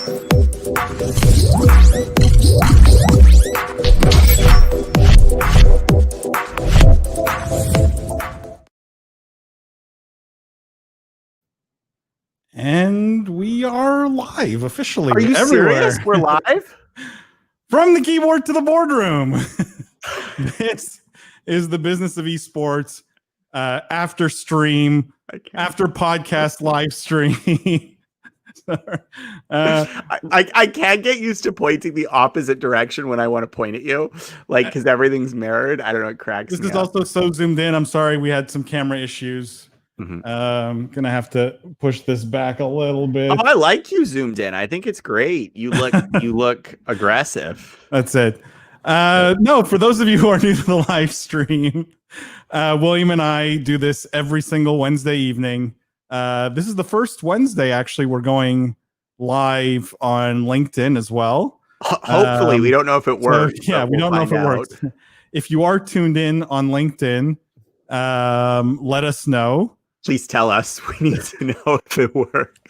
And we are live officially. Are you everywhere. Serious? We're live? From the keyboard to the boardroom. This is the Business of Esports after stream, after podcast live stream. I can't get used to pointing the opposite direction when I want to point at you, like, because everything's mirrored. I don't know, it cracks me This is up. also so zoomed in. I'm sorry, we had some camera issues. Gonna have to push this back a little bit. Oh, I like you zoomed in. I think it's great. You look aggressive. That's it. No, for those of you who are new to the live stream, William and I do this every single Wednesday evening. This is the first Wednesday, actually, we're going live on LinkedIn as well. Hopefully, we don't know if it works. So, yeah, we don't know if it works. If you are tuned in on LinkedIn, let us know. Please tell us. We need to know if it works.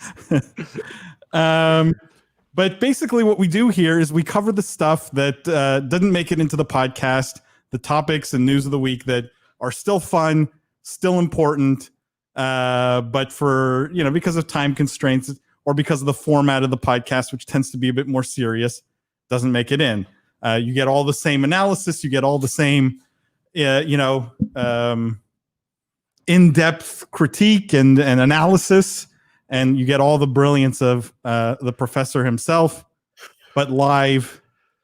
But basically what we do here is we cover the stuff that doesn't make it into the podcast, the topics and news of the week that are still fun, still important, but for, because of time constraints or because of the format of the podcast, which tends to be a bit more serious, doesn't make it in. You get all the same analysis, you get all the same, in-depth critique and analysis, and you get all the brilliance of the professor himself, but live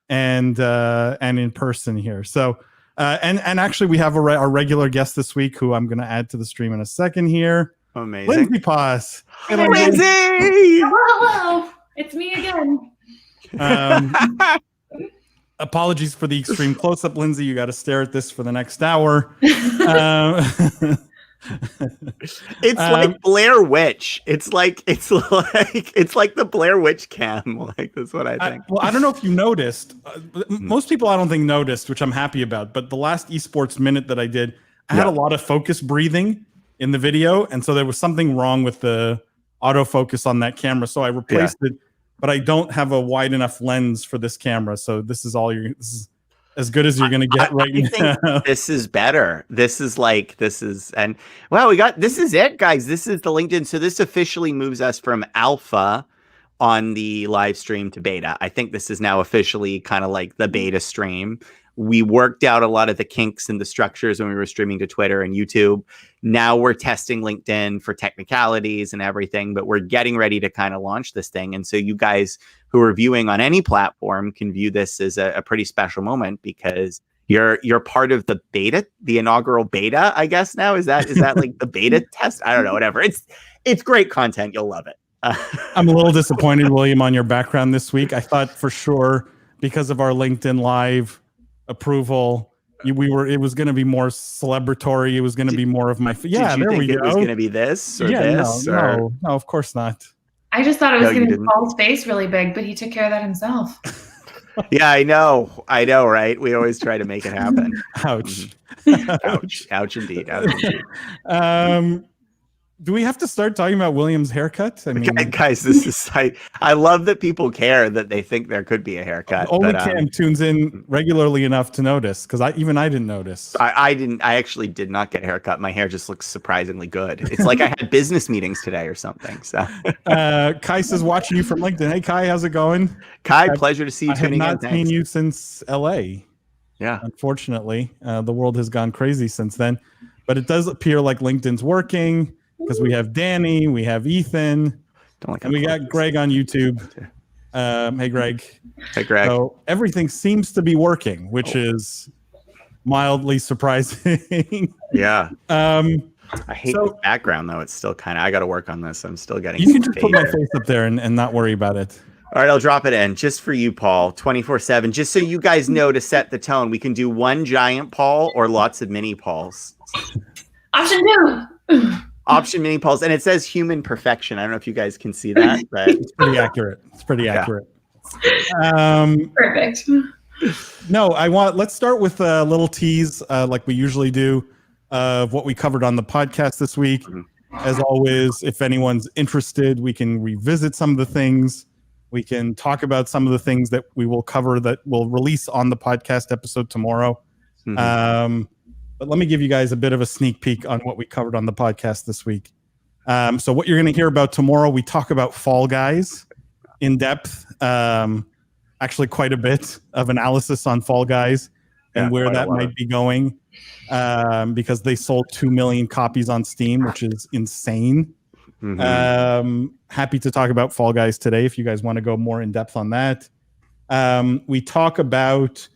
and in person here. So, and actually, we have our regular guest this week, who I'm going to add to the stream in a second here. Amazing, Lindsay Paz. Hey, Lindsay! Hello, it's me again. Apologies for the extreme close-up, Lindsay. You got to stare at this for the next hour. It's like Blair Witch. It's like the Blair Witch cam. Like, that's what I think. Well, I don't know if you noticed. Most people, I don't think, noticed, which I'm happy about. But the last esports minute that I did, I had a lot of focus breathing in the video, and so there was something wrong with the autofocus on that camera. So I replaced it, but I don't have a wide enough lens for this camera. So this is this is as good as you're going to get right now. This is better. This is, and wow, this is it, guys. This is the LinkedIn. So this officially moves us from alpha on the live stream to beta. I think this is now officially kind of like the beta stream. We worked out a lot of the kinks and the structures when we were streaming to Twitter and YouTube. Now we're testing LinkedIn for technicalities and everything, but we're getting ready to kind of launch this thing. And so you guys who are viewing on any platform can view this as a pretty special moment, because you're part of the beta, the inaugural beta, I guess now. Is that like the beta test? I don't know, whatever. It's great content. You'll love it. I'm a little disappointed, William, on your background this week. I thought for sure, because of our LinkedIn Live approval, it was going to be more celebratory. It was going to be more of my Did you think it was going to be this or this? No, of course not. I just thought it was going to be Paul's face really big, but he took care of that himself. Yeah, I know, right? We always try to make it happen. Ouch. Ouch indeed. Ouch indeed. Do we have to start talking about William's haircut? I mean, guys, this is I love that people care that they think there could be a haircut. Only Cam tunes in regularly enough to notice, because I didn't notice. I actually did not get a haircut. My hair just looks surprisingly good. It's like I had business meetings today or something. So Kai says watching you from LinkedIn. Hey Kai, how's it going? Kai, pleasure to see you. I have not seen you since LA. Yeah, unfortunately, the world has gone crazy since then. But it does appear like LinkedIn's working, because we have Danny, we have Ethan, and we got Greg on YouTube. Hey, Greg. Hey, Greg. So everything seems to be working, which is mildly surprising. Yeah. I hate the background, though. It's still kind of, I got to work on this. I'm still getting. You can just put my face up there and not worry about it. All right, I'll drop it in just for you, Paul, 24/7. Just so you guys know, to set the tone, we can do one giant Paul or lots of mini Pauls. Option 2. Option mini Pauls, and it says human perfection. I don't know if you guys can see that, but it's pretty accurate. It's pretty accurate. Perfect. No, let's start with a little tease, like we usually do, of what we covered on the podcast this week. As always, if anyone's interested, we can revisit some of the things We can talk about some of the things that we will cover that will release on the podcast episode tomorrow. But let me give you guys a bit of a sneak peek on what we covered on the podcast this week. So what you're going to hear about tomorrow, we talk about Fall Guys in depth. Actually, quite a bit of analysis on Fall Guys and where that might be going, because they sold 2 million copies on Steam, which is insane. Happy to talk about Fall Guys today if you guys want to go more in depth on that. We talk about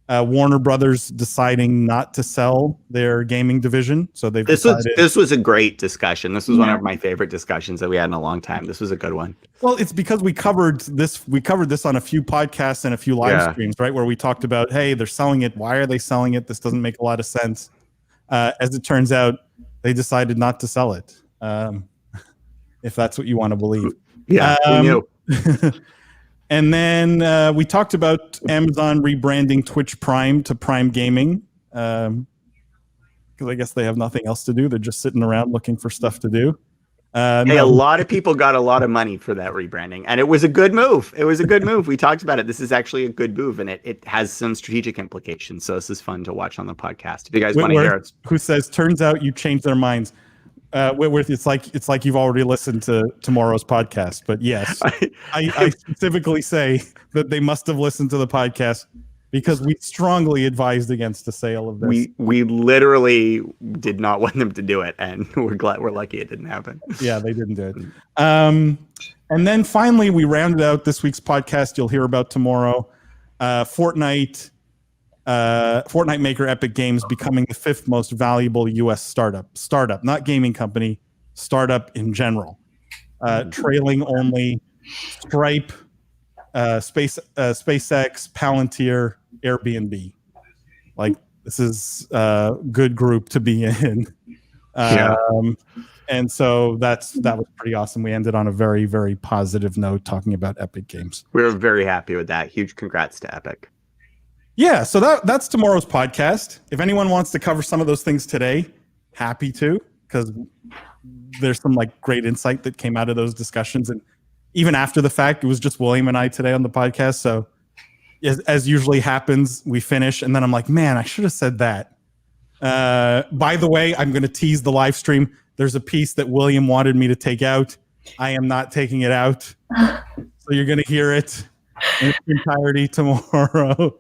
Warner Brothers deciding not to sell their gaming division. So they've decided. This was a great discussion. This was one of my favorite discussions that we had in a long time. This was a good one. Well, it's because we covered this. We covered this on a few podcasts and a few live streams, right? Where we talked about, hey, they're selling it. Why are they selling it? This doesn't make a lot of sense. As it turns out, they decided not to sell it. If that's what you want to believe. Yeah, we knew. And then we talked about Amazon rebranding Twitch Prime to Prime Gaming, because I guess they have nothing else to do. They're just sitting around looking for stuff to do. Hey, a lot of people got a lot of money for that rebranding, and it was a good move. It was a good move. We talked about it. This is actually a good move, and it has some strategic implications. So this is fun to watch on the podcast. If you guys want to hear it. Who says, turns out you changed their minds. Whitworth, it's like you've already listened to tomorrow's podcast, but yes, I specifically say that they must have listened to the podcast because we strongly advised against the sale of this. We literally did not want them to do it, and we're lucky it didn't happen. Yeah, they didn't do it. And then finally, we rounded out this week's podcast. You'll hear about tomorrow. Fortnite maker Epic Games becoming the 5th most valuable U.S. startup, not gaming company, startup in general, trailing only Stripe, SpaceX, Palantir, Airbnb. Like, this is a good group to be in. And so that was pretty awesome. We ended on a very, very positive note talking about Epic Games. We were very happy with that. Huge congrats to Epic. Yeah, so that's tomorrow's podcast. If anyone wants to cover some of those things today, happy to, because there's some great insight that came out of those discussions. And even after the fact, it was just William and I today on the podcast. So as usually happens, we finish, and then I'm like, man, I should have said that. By the way, I'm going to tease the live stream. There's a piece that William wanted me to take out. I am not taking it out. So you're going to hear it in its entirety tomorrow.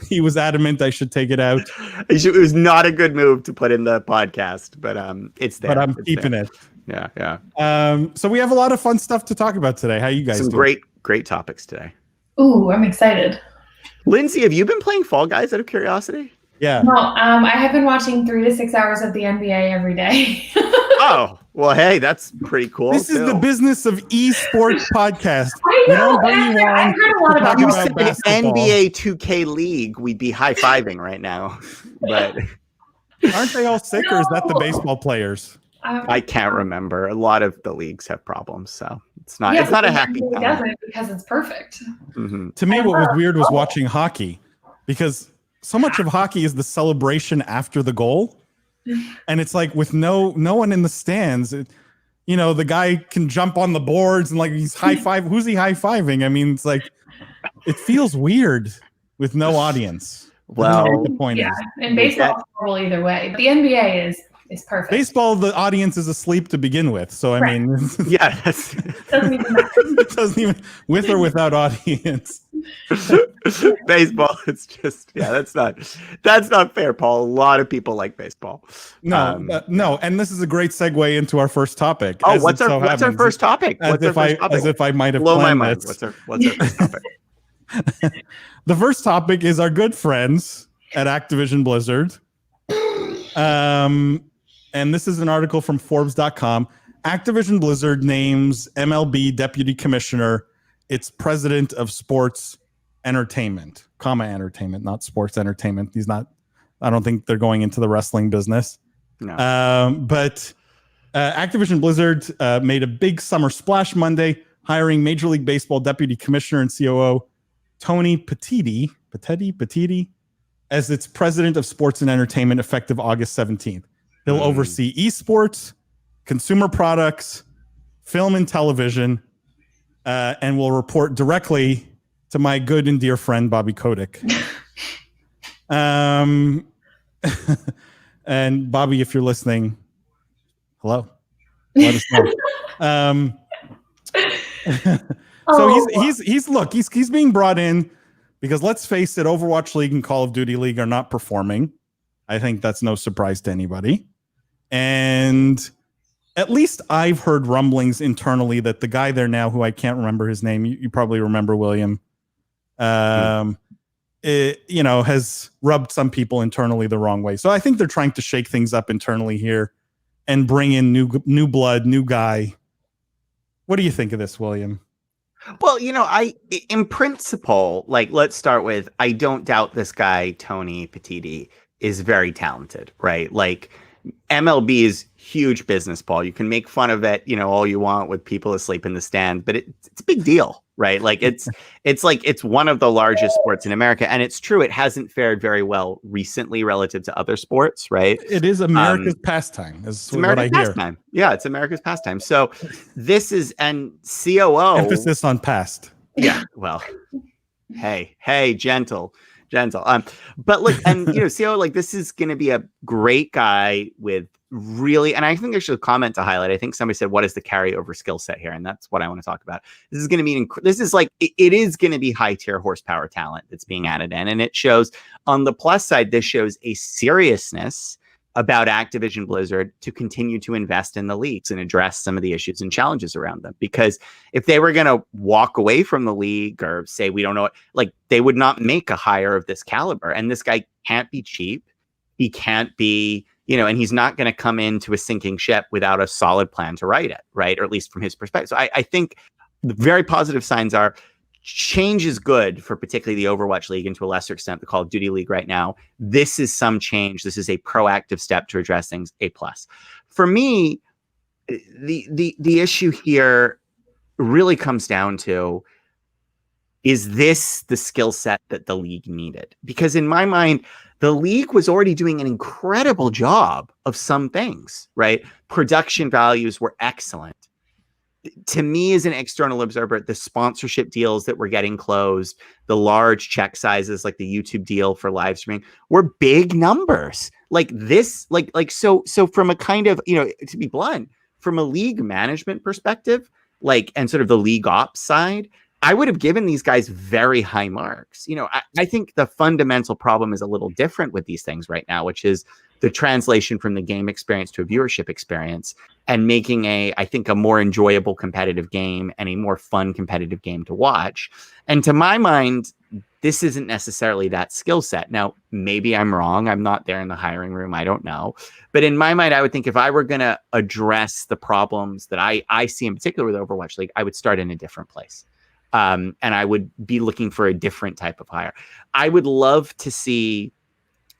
He was adamant I should take it out. It was not a good move to put in the podcast, but it's there. But I'm keeping it. Yeah. So we have a lot of fun stuff to talk about today. How you guys doing? Some great topics today. Ooh, I'm excited. Lindsay, have you been playing Fall Guys out of curiosity? Yeah. No, I have been watching 3 to 6 hours of the NBA every day. Oh, well, hey, that's pretty cool. This is the Business of Esports podcast. I know. I've heard a lot about you that. said NBA 2K League, we'd be high-fiving right now. But aren't they all sick, or is that the baseball players? I can't remember. A lot of the leagues have problems, so it's not a happy time. It doesn't, because it's perfect. Mm-hmm. To me, what was weird was watching hockey, because so much of hockey is the celebration after the goal. And it's like with no one in the stands, the guy can jump on the boards and he's high five. Who's he high fiving? I mean, it's like, it feels weird with no audience. Well, the point is. And baseball is horrible either way. The NBA is perfect. Baseball, the audience is asleep to begin with. So, I mean, doesn't even matter. It doesn't even, with or without audience. Baseball, it's just that's not fair, Paul. A lot of people like baseball. No, and this is a great segue into our first topic. Oh, what's our first topic? As if I might have blown my mind. This. What's our first topic? The first topic is our good friends at Activision Blizzard. And this is an article from Forbes.com. Activision Blizzard names MLB Deputy Commissioner its president of sports entertainment, entertainment, not sports entertainment. I don't think they're going into the wrestling business. No. But Activision Blizzard made a big summer splash Monday, hiring Major League Baseball Deputy Commissioner and COO Tony Petitti as its president of sports and entertainment effective August 17th. He'll oversee esports, consumer products, film and television, and will report directly to my good and dear friend Bobby Kotick. And Bobby, if you're listening, hello, let us know. So he's being brought in because, let's face it, Overwatch League and Call of Duty League are not performing. I think that's no surprise to anybody. And at least I've heard rumblings internally that the guy there now, who I can't remember his name, you probably remember, William, has rubbed some people internally the wrong way. So I think they're trying to shake things up internally here and bring in new blood, new guy. What do you think of this, William? Well, in principle, let's start with, I don't doubt this guy, Tony Petiti, is very talented, right? MLB is huge business, Paul. You can make fun of it, all you want with people asleep in the stand, but it's a big deal, right? It's one of the largest sports in America, and it's true. It hasn't fared very well recently relative to other sports, right? It is America's pastime. It's America's pastime. Yeah, it's America's pastime. So this is, and COO emphasis on past. Yeah. Well, hey, gentle. But COO, this is going to be a great guy with really, and I think there's a comment to highlight. I think somebody said, what is the carryover skill set here? And that's what I want to talk about. This is going to be, it is going to be high tier horsepower talent that's being added in. And it shows, on the plus side, this shows a seriousness about Activision Blizzard to continue to invest in the leagues and address some of the issues and challenges around them. Because if they were going to walk away from the league or say, we don't know, they would not make a hire of this caliber. And this guy can't be cheap. He can't be, and he's not going to come into a sinking ship without a solid plan to right it, right? Or at least from his perspective. So I think the very positive signs are, change is good for particularly the Overwatch League, and to a lesser extent the Call of Duty League right now. This is some change. This is a proactive step to address things. A+. For me, the issue here really comes down to, is this the skill set that the league needed? Because in my mind, the league was already doing an incredible job of some things, right? Production values were excellent. To me, as an external observer, the sponsorship deals that were getting closed, the large check sizes, like the YouTube deal for live streaming, were big numbers. So from a kind of, to be blunt, from a league management perspective, and sort of the league ops side, I would have given these guys very high marks. I think the fundamental problem is a little different with these things right now, which is the translation from the game experience to a viewership experience, and making I think a more enjoyable competitive game and a more fun competitive game to watch. And to my mind, this isn't necessarily that skill set. Now, maybe I'm wrong. I'm not there in the hiring room. I don't know. But in my mind, I would think if I were going to address the problems that I see in particular with Overwatch League, I would start in a different place. And I would be looking for a different type of hire. I would love to see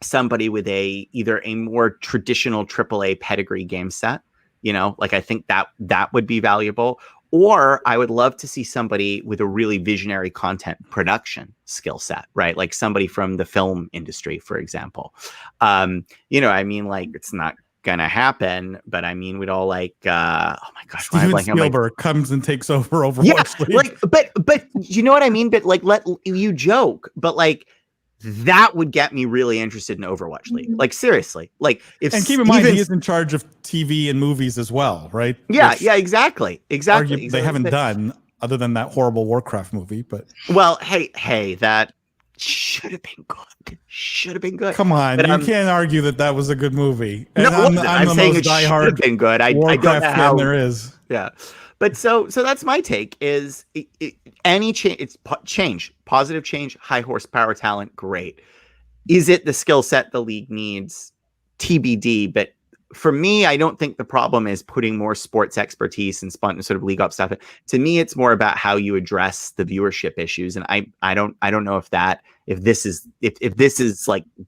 somebody with either a more traditional AAA pedigree game set, I think that would be valuable. Or I would love to see somebody with a really visionary content production skill set, right? Like somebody from the film industry, for example. It's not gonna happen, but we'd all oh my gosh, Steven Spielberg comes and takes over Overwatch League. But you know what I mean? But let you joke, but that would get me really interested in Overwatch League. Seriously. If and keep in mind, he is in charge of TV and movies as well, right? Yeah, exactly. They haven't done, other than that horrible Warcraft movie, but well, hey, that should have been good. Come on, but, you can't argue that was a good movie. And no, I'm saying it should have been good. I don't know how there is. Yeah. But so that's my take is any change, it's change, positive change, high horsepower talent. Great. Is it the skill set the league needs? TBD. But for me, I don't think the problem is putting more sports expertise and sort of league up stuff. To me, it's more about how you address the viewership issues. And I don't know if this is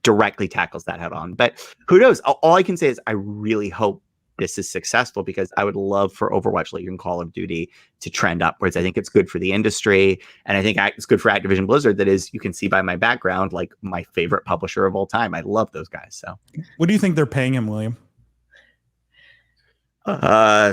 directly tackles that head on, but who knows? All I can say is I really hope this is successful, because I would love for Overwatch League and Call of Duty to trend upwards. I think it's good for the industry, and I think it's good for Activision Blizzard. That is, you can see by my background, my favorite publisher of all time. I love those guys. So what do you think they're paying him, William?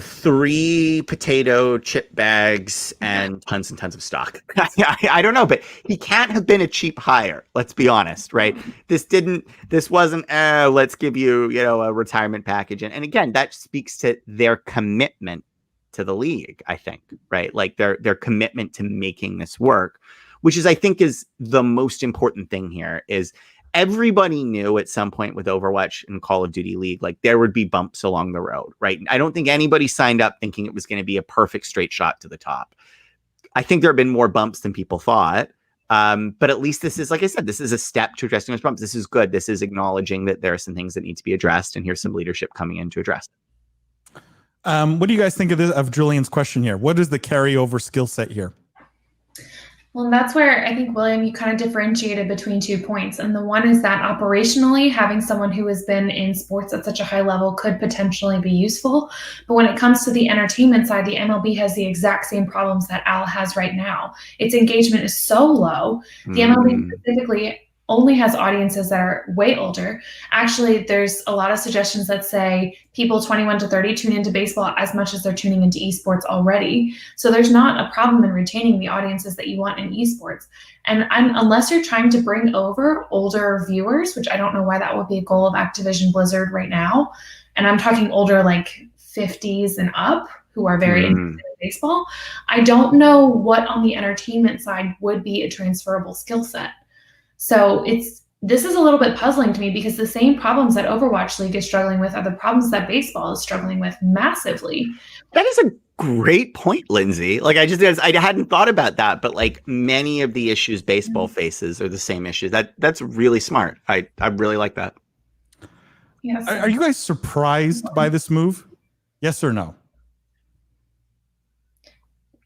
3 potato chip bags and tons of stock. I don't know, but he can't have been a cheap hire. Let's be honest, right? This wasn't, let's give you, a retirement package. And again, that speaks to their commitment to the league, I think, right? Like their commitment to making this work, which is, I think, is the most important thing here. Is everybody knew at some point with Overwatch and Call of Duty League, like there would be bumps along the road, right? I don't think anybody signed up thinking it was going to be a perfect straight shot to the top. I think there have been more bumps than people thought. But at least this is, like I said, this is a step to addressing those bumps. This is good. This is acknowledging that there are some things that need to be addressed, and here's some leadership coming in to address it. What do you guys think of Julian's question here? What is the carryover skill set here? Well, that's where I think, William, you kind of differentiated between 2 points. And the one is that operationally, having someone who has been in sports at such a high level could potentially be useful. But when it comes to the entertainment side, the MLB has the exact same problems that Al has right now. Its engagement is so low. The MLB specifically only has audiences that are way older. Actually, there's a lot of suggestions that say people 21 to 30 tune into baseball as much as they're tuning into esports already. So there's not a problem in retaining the audiences that you want in esports. And unless you're trying to bring over older viewers, which I don't know why that would be a goal of Activision Blizzard right now. And I'm talking older, like 50s and up, who are very interested in baseball. I don't know what on the entertainment side would be a transferable skill set. So this is a little bit puzzling to me, because the same problems that Overwatch League is struggling with are the problems that baseball is struggling with massively. That is a great point, Lindsay. Like I hadn't thought about that, but like many of the issues baseball faces are the same issues. That's really smart. I really like that. Yes. Are you guys surprised by this move? Yes or no?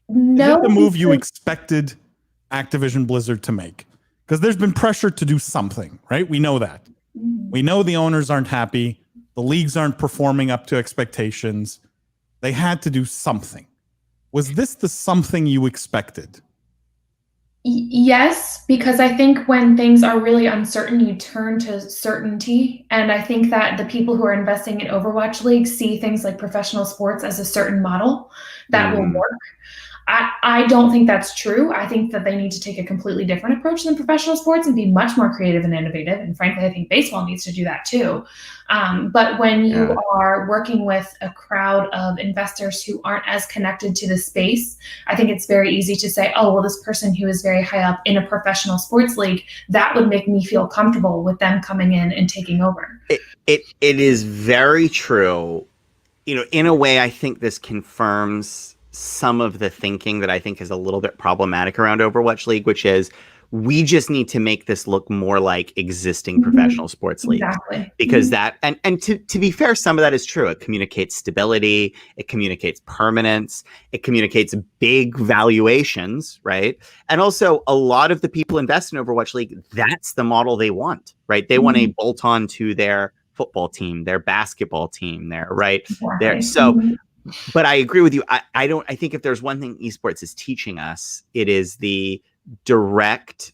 No. Is it the move you expected Activision Blizzard to make? Because there's been pressure to do something, right? We know that. We know the owners aren't happy. The leagues aren't performing up to expectations. They had to do something. Was this the something you expected? Yes, because I think when things are really uncertain, you turn to certainty. And I think that the people who are investing in Overwatch League see things like professional sports as a certain model that will work. I don't think that's true. I think that they need to take a completely different approach than professional sports and be much more creative and innovative. And frankly, I think baseball needs to do that too. But when you are working with a crowd of investors who aren't as connected to the space, I think it's very easy to say, oh, well, this person who is very high up in a professional sports league, that would make me feel comfortable with them coming in and taking over. It is very true. In a way, I think this confirms some of the thinking that I think is a little bit problematic around Overwatch League, which is we just need to make this look more like existing professional sports leagues. Exactly. Because that, and to be fair, some of that is true. It communicates stability, it communicates permanence, it communicates big valuations, right? And also a lot of the people invest in Overwatch League, that's the model they want, right? They want a bolt on to their football team, their basketball team there, right? There. So but I agree with you. I think if there's one thing esports is teaching us, it is the direct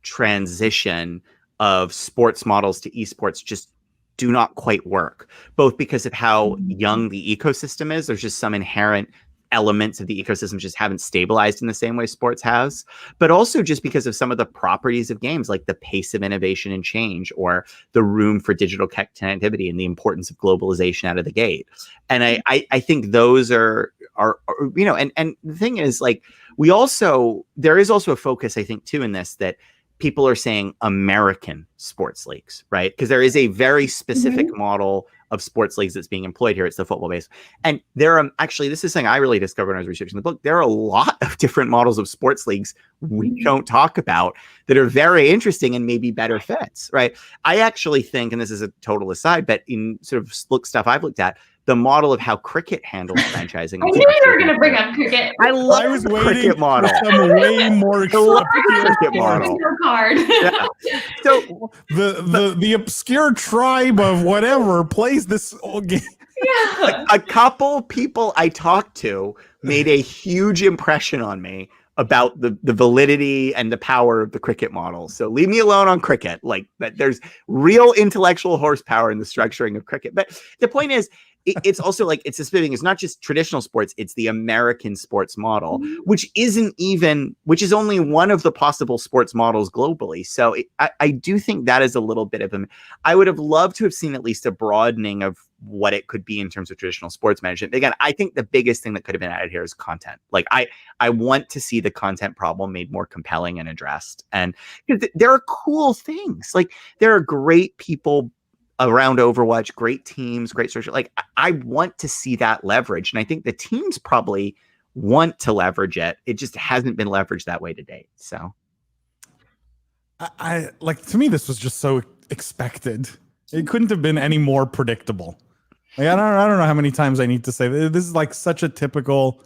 transition of sports models to esports just do not quite work, both because of how young the ecosystem is. There's just some inherent elements of the ecosystem just haven't stabilized in the same way sports has, but also just because of some of the properties of games, like the pace of innovation and change, or the room for digital connectivity and the importance of globalization out of the gate. And I think those are and the thing is, like, there is also a focus, I think, too, in this, that people are saying American sports leagues, right? Because there is a very specific model of sports leagues that's being employed here. It's the football base. And there are actually, this is something I really discovered when I was researching the book. There are a lot of different models of sports leagues we don't talk about that are very interesting and maybe better fits, right? I actually think, and this is a total aside, but in sort of stuff I've looked at, the model of how cricket handles franchising. I knew you were going to bring up cricket. I was the cricket model. Some way more cricket model. Card. Yeah. So the obscure tribe of whatever plays this game. Yeah. A couple people I talked to made a huge impression on me about the validity and the power of the cricket model. So leave me alone on cricket. Like, that there's real intellectual horsepower in the structuring of cricket. But the point is, it's also like it's this thing. It's not just traditional sports; it's the American sports model, which is only one of the possible sports models globally. So I do think that is a little bit of I would have loved to have seen at least a broadening of what it could be in terms of traditional sports management. Again, I think the biggest thing that could have been added here is content. Like I want to see the content problem made more compelling and addressed. And there are cool things. Like there are great people around Overwatch, great teams, great social. Like I want to see that leverage. And I think the teams probably want to leverage it. It just hasn't been leveraged that way to date. So I like, to me, this was just so expected. It couldn't have been any more predictable. Like, I don't know how many times I need to say this. This is like such a typical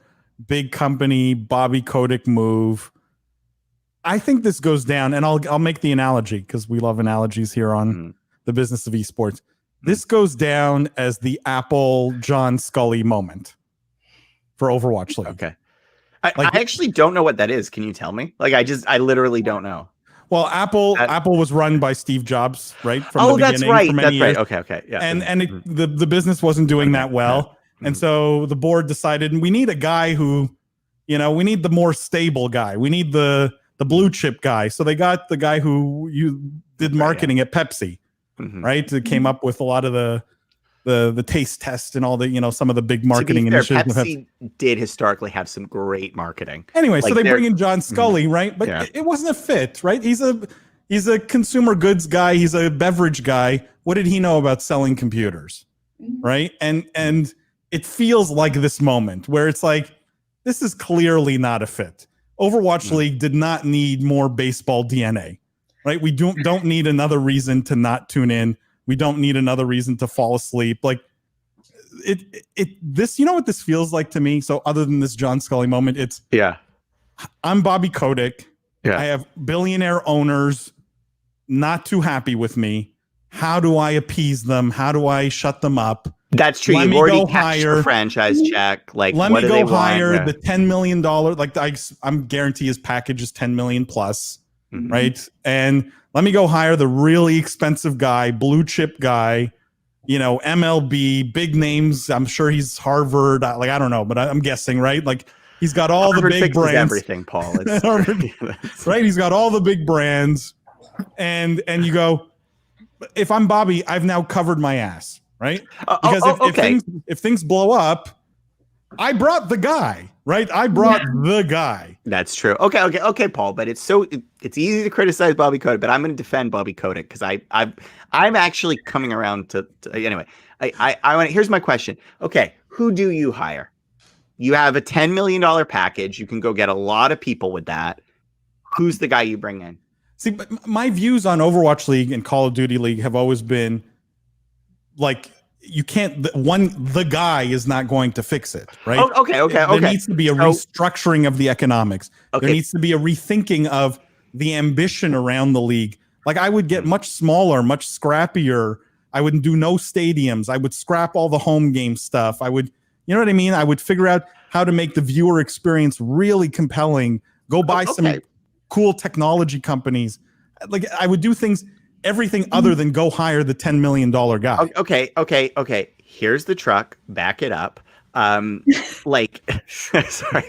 big company Bobby Kotick move. I think this goes down, and I'll make the analogy because we love analogies here on the Business of Esports. This goes down as the Apple John Scully moment for Overwatch League. Okay. I actually don't know what that is. Can you tell me? Like, I literally don't know. Well, Apple was run by Steve Jobs, right? From the that's beginning, right. for many That's years. right. Okay. Yeah. And the business wasn't doing that well. And so the board decided we need a guy who, we need the more stable guy. We need the blue chip guy. So they got the guy who did marketing at Pepsi, right? It came up with a lot of the taste test and all the, some of the big marketing initiatives. Pepsi did historically have some great marketing. Anyway, so they bring in John Scully, right? But it wasn't a fit, right? He's a consumer goods guy. He's a beverage guy. What did he know about selling computers, right? And it feels like this moment where it's like, this is clearly not a fit. Overwatch League did not need more baseball DNA, right? We don't need another reason to not tune in. We don't need another reason to fall asleep. Like this, what this feels like to me? So other than this John Scully moment, I'm Bobby Kotick. I have billionaire owners not too happy with me. How do I appease them? How do I shut them up? That's true. You've already cashed your franchise check. Like, let me go hire the $10 million. Like, I'm guarantee his package is 10 million plus, right? And let me go hire the really expensive guy, blue chip guy, MLB, big names. I'm sure he's Harvard. Like, I don't know, but I'm guessing, right? Like, he's got all Harvard the big brands. Everything, Paul. Right? He's got all the big brands, and you go, if I'm Bobby, I've now covered my ass. Right? Because if things blow up, I brought the guy, right? I brought the guy. That's trwant true. Okay, Paul. But it's easy to criticize Bobby Kotick, but I'm going to defend Bobby Kotick because I'm actually coming around to anyway. I want. Here's my question. Okay, who do you hire? You have a $10 million package. You can go get a lot of people with that. Who's the guy you bring in? See, but my views on Overwatch League and Call of Duty League have always been, like, you can't. The guy is not going to fix it, right? Okay. There needs to be a restructuring of the economics. There needs to be a rethinking of the ambition around the league. Like, I would get much smaller, much scrappier. I would do no stadiums. I would scrap all the home game stuff. I would, you know what I mean? I would figure out how to make the viewer experience really compelling. Go buy some cool technology companies. Like, I would do everything other than go hire the $10 million guy. Okay. Here's the truck. Back it up. Like, sorry,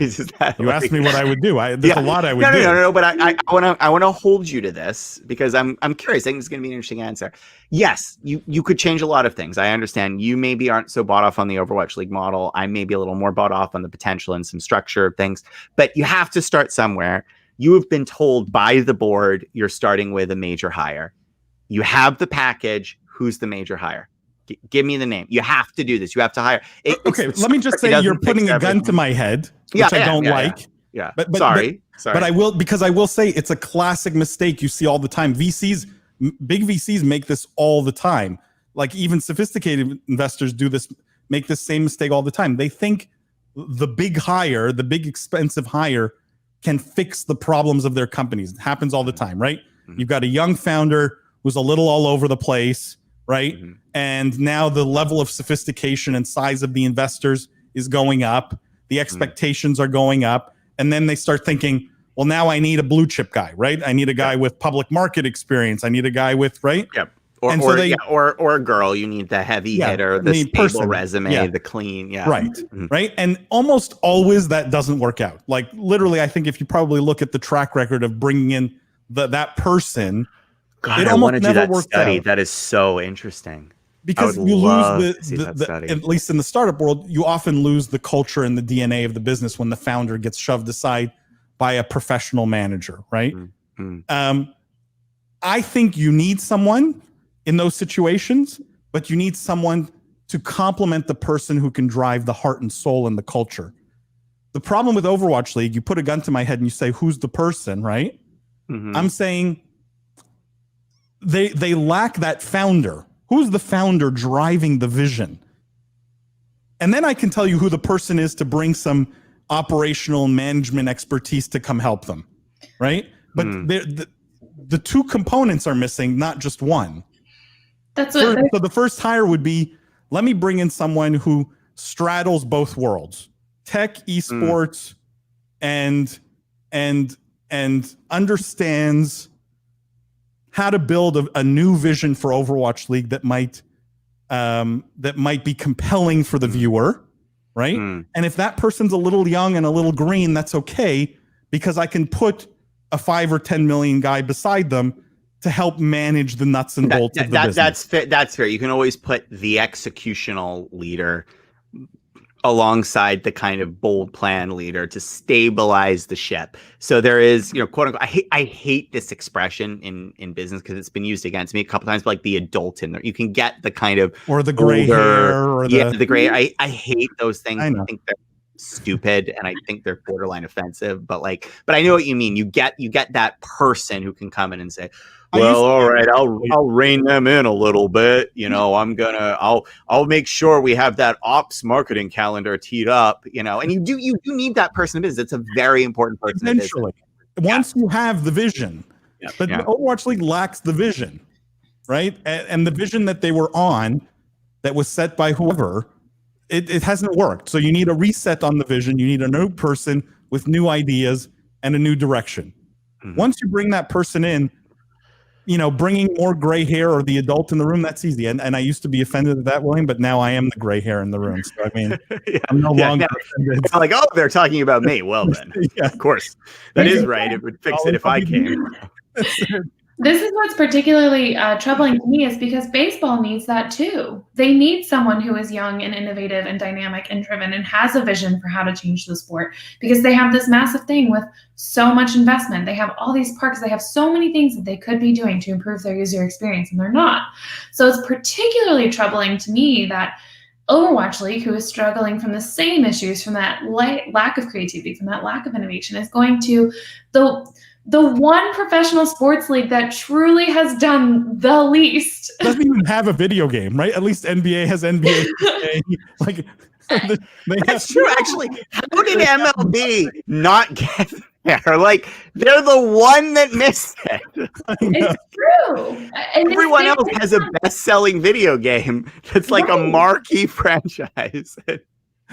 you asked me what I would do. There's a lot I would do. No. But I want to hold you to this because I'm curious. I think it's going to be an interesting answer. Yes, you could change a lot of things. I understand. You maybe aren't so bought off on the Overwatch League model. I may be a little more bought off on the potential and some structure of things. But you have to start somewhere. You have been told by the board you're starting with a major hire. You have the package. Who's the major hire? Give me the name. You have to do this. You have to hire. Let me just say you're putting a gun to my head, which I don't like. Yeah. But sorry. But I will say it's a classic mistake you see all the time. Big VCs make this all the time. Like, even sophisticated investors make this same mistake all the time. They think the big expensive hire can fix the problems of their companies. It happens all the time, right? You've got a young founder who's a little all over the place, right? And now the level of sophistication and size of the investors is going up. The expectations are going up. And then they start thinking, well, now I need a blue chip guy, right? I need a guy with public market experience. I need a guy with, right? Yep. Or And or so they- yeah, or a girl. You need the heavy Yeah, hitter, I the mean, stable person. resume, Yeah. the clean. Yeah. Right. Mhm. Right. And almost always that doesn't work out. Like literally, I think if you probably look at the track record of bringing in that person, God, it I almost want to do never that works study. out. That is so interesting. Because I would you lose love the, to see that the study. at least in the startup world, you often lose the culture and the DNA of the business when the founder gets shoved aside by a professional manager, right? Mm. I think you need someone in those situations, but you need someone to complement the person who can drive the heart and soul and the culture. The problem with Overwatch League, you put a gun to my head and you say, who's the person, right? Mhm. I'm saying they lack that founder. Who's the founder driving the vision? And then I can tell you who the person is to bring some operational management expertise to come help them, right? But the two components are missing, not just one. That's what. So the first hire would be, let me bring in someone who straddles both worlds, tech, esports, and understands how to build a new vision for Overwatch League that might be compelling for the viewer, right? And if that person's a little young and a little green, that's okay, because I can put a 5 or 10 million guy beside them to help manage the nuts and bolts of the business. That's fair. You can always put the executional leader alongside the kind of bold plan leader to stabilize the ship. So there is, quote unquote, I hate this expression in business because it's been used against me a couple times, but like the adult in there. You can get the kind of or the gray hair or the gray. I hate those things. I know. I think they're stupid and I think they're borderline offensive, but I know what you mean. You get that person who can come in and say, well, all right, I'll rein them in a little bit. I'll make sure we have that ops marketing calendar teed up, and you do need that person in business. It's a very important person. Eventually, once you have the vision, but the Overwatch League lacks the vision, right? And the vision that they were on, that was set by whoever, it hasn't worked. So you need a reset on the vision. You need a new person with new ideas and a new direction. Once you bring that person in, bringing more gray hair or the adult in the room, that's easy. And I used to be offended at that, William, but now I am the gray hair in the room. So, I mean, I'm no longer offended. I'm like, oh, they're talking about me. Well, then, of course, that is right. It would fix it if I came. This is what's particularly troubling to me, is because baseball needs that too. They need someone who is young and innovative and dynamic and driven and has a vision for how to change the sport, because they have this massive thing with so much investment. They have all these parks. They have so many things that they could be doing to improve their user experience, and they're not. So it's particularly troubling to me that Overwatch League, who is struggling from the same issues, from that lack of creativity, from that lack of innovation, is going to the one professional sports league that truly has done the least. Doesn't even have a video game, right? At least NBA has NBA. Like, that's true. Actually, how did MLB not get there? Like, they're the one that missed it. It's true. And everyone else has a best-selling video game that's like a marquee franchise.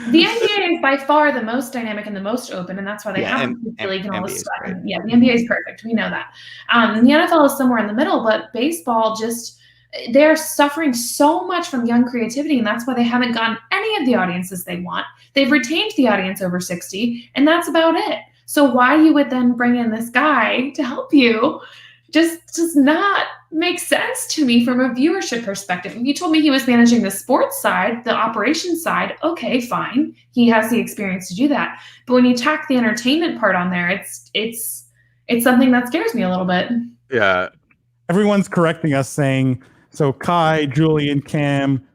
The NBA is by far the most dynamic and the most open, and that's why they have the league and all this stuff. And the NBA is perfect. We know that. And the NFL is somewhere in the middle, but baseball they're suffering so much from young creativity, and that's why they haven't gotten any of the audiences they want. They've retained the audience over 60, and that's about it. So why you would then bring in this guy to help you just does not make sense to me from a viewership perspective. If you told me he was managing the sports side, the operations side, okay, fine. He has the experience to do that. But when you tack the entertainment part on there, it's something that scares me a little bit. Yeah. Everyone's correcting us, saying, so Kai, Julian, Cam,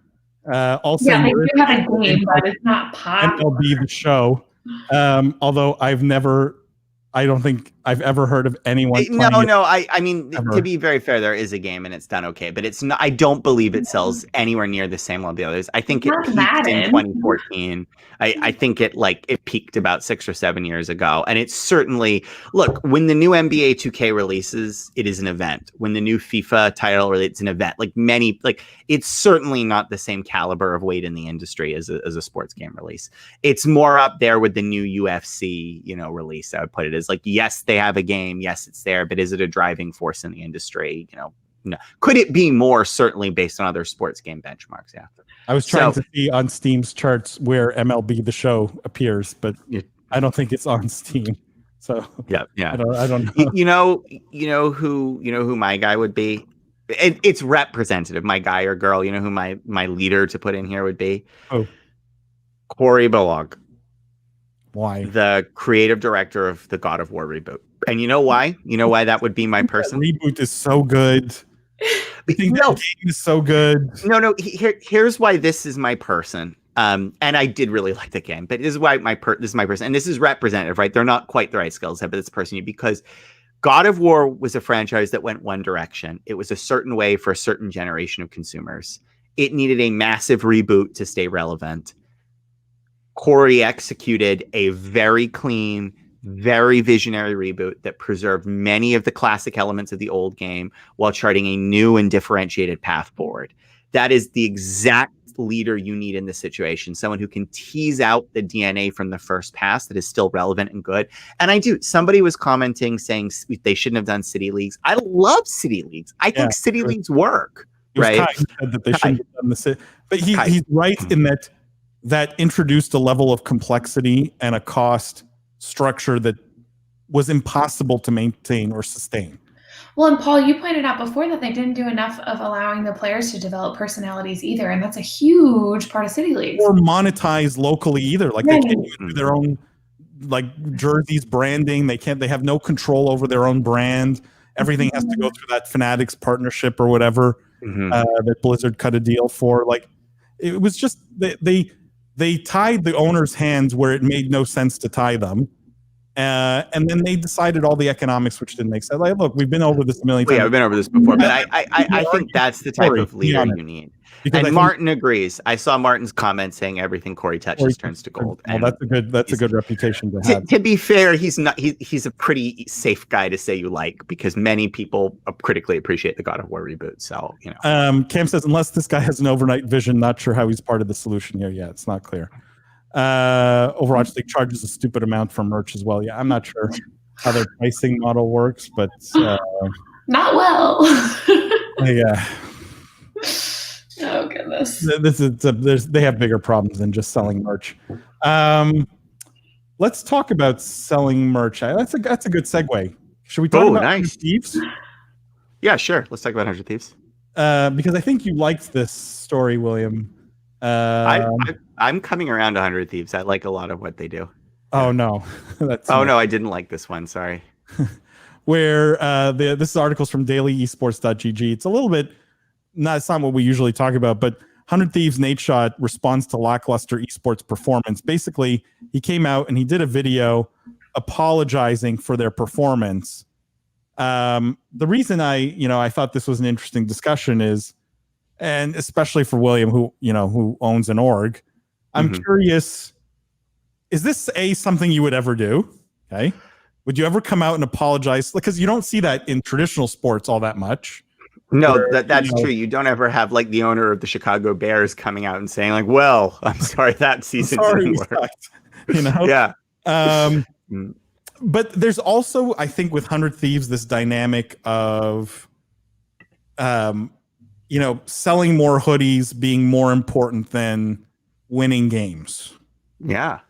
also. Yeah, they do have a game, but it's not popular. MLB The Show. Although I don't think I've ever heard of anyone. No. I mean, to be very fair, there is a game and it's done okay, but it's not. I don't believe it sells anywhere near the same level the others. I think it peaked in 2014. I think it peaked about 6 or 7 years ago, and it's certainly when the new NBA 2K releases, it is an event. When the new FIFA title releases, it's an event. It's certainly not the same caliber of weight in the industry as a sports game release. It's more up there with the new UFC release. I would put it as yes, they have a game, yes, it's there, but is it a driving force in the industry? No. Could it be more? Certainly based on other sports game benchmarks. Yeah. I was trying to see on Steam's charts where MLB The Show appears, but I don't think it's on Steam. So yeah. I don't know. You know who my guy would be? It's representative. My guy or girl. You know who my leader to put in here would be? Oh, Cory Balog. Why? The creative director of the God of War reboot. And you know why? You know why that would be my person? That reboot is so good. I think that game is so good. No. Here's why this is my person. And I did really like the game, but this is why this is my person, and this is representative, right? They're not quite the right skill set, but this person, because God of War was a franchise that went one direction. It was a certain way for a certain generation of consumers. It needed a massive reboot to stay relevant. Cory executed a very clean, very visionary reboot that preserved many of the classic elements of the old game while charting a new and differentiated path forward. That is the exact leader you need in this situation. Someone who can tease out the DNA from the first pass that is still relevant and good. And somebody was commenting saying they shouldn't have done city leagues. I love city leagues. I think city leagues work. Right? Kai who said that they shouldn't have done the city. But he's right in that introduced a level of complexity and a cost structure that was impossible to maintain or sustain. Well, and Paul, you pointed out before that they didn't do enough of allowing the players to develop personalities either, and that's a huge part of city leagues. Or monetize locally either. Like they can't even do their own jerseys branding. They have no control over their own brand. Everything has to go through that Fanatics partnership or whatever that Blizzard cut a deal for. Like it was just they tied the owner's hands where it made no sense to tie them. And then they decided all the economics, which didn't make sense. Like, look, we've been over this a million times. Yeah, we've been over this before, but I think that's the type of leader you need. Because and Martin agrees. I saw Martin's comment saying everything Cory touches turns to gold. Well, that's a good reputation to have. To be fair, he's a pretty safe guy to say you like, because many people critically appreciate the God of War reboot. So Cam says, unless this guy has an overnight vision, not sure how he's part of the solution here. Yeah, it's not clear. Overwatch League charges a stupid amount for merch as well. Yeah, I'm not sure how their pricing model works, but not well. Yeah. Oh goodness. They have bigger problems than just selling merch. Let's talk about selling merch. That's a good segue. Should we talk about 100 Thieves? Yeah, sure. Let's talk about 100 Thieves. Because I think you liked this story, William. I'm coming around to 100 Thieves. I like a lot of what they do. Oh no, no, I didn't like this one. Sorry. Where this article's from dailyesports.gg. It's a little bit it's not what we usually talk about, but 100 Thieves Nate Shot responds to lackluster esports performance. Basically, he came out and he did a video apologizing for their performance. The reason I thought this was an interesting discussion is, and especially for William, who owns an org, I'm curious, is this something you would ever do? Okay. Would you ever come out and apologize? Because you don't see that in traditional sports all that much. No, that's true. You don't ever have like the owner of the Chicago Bears coming out and saying like, well, I'm sorry that season didn't work. Yeah. But there's also, I think, with 100 Thieves, this dynamic of, selling more hoodies being more important than winning games. Yeah.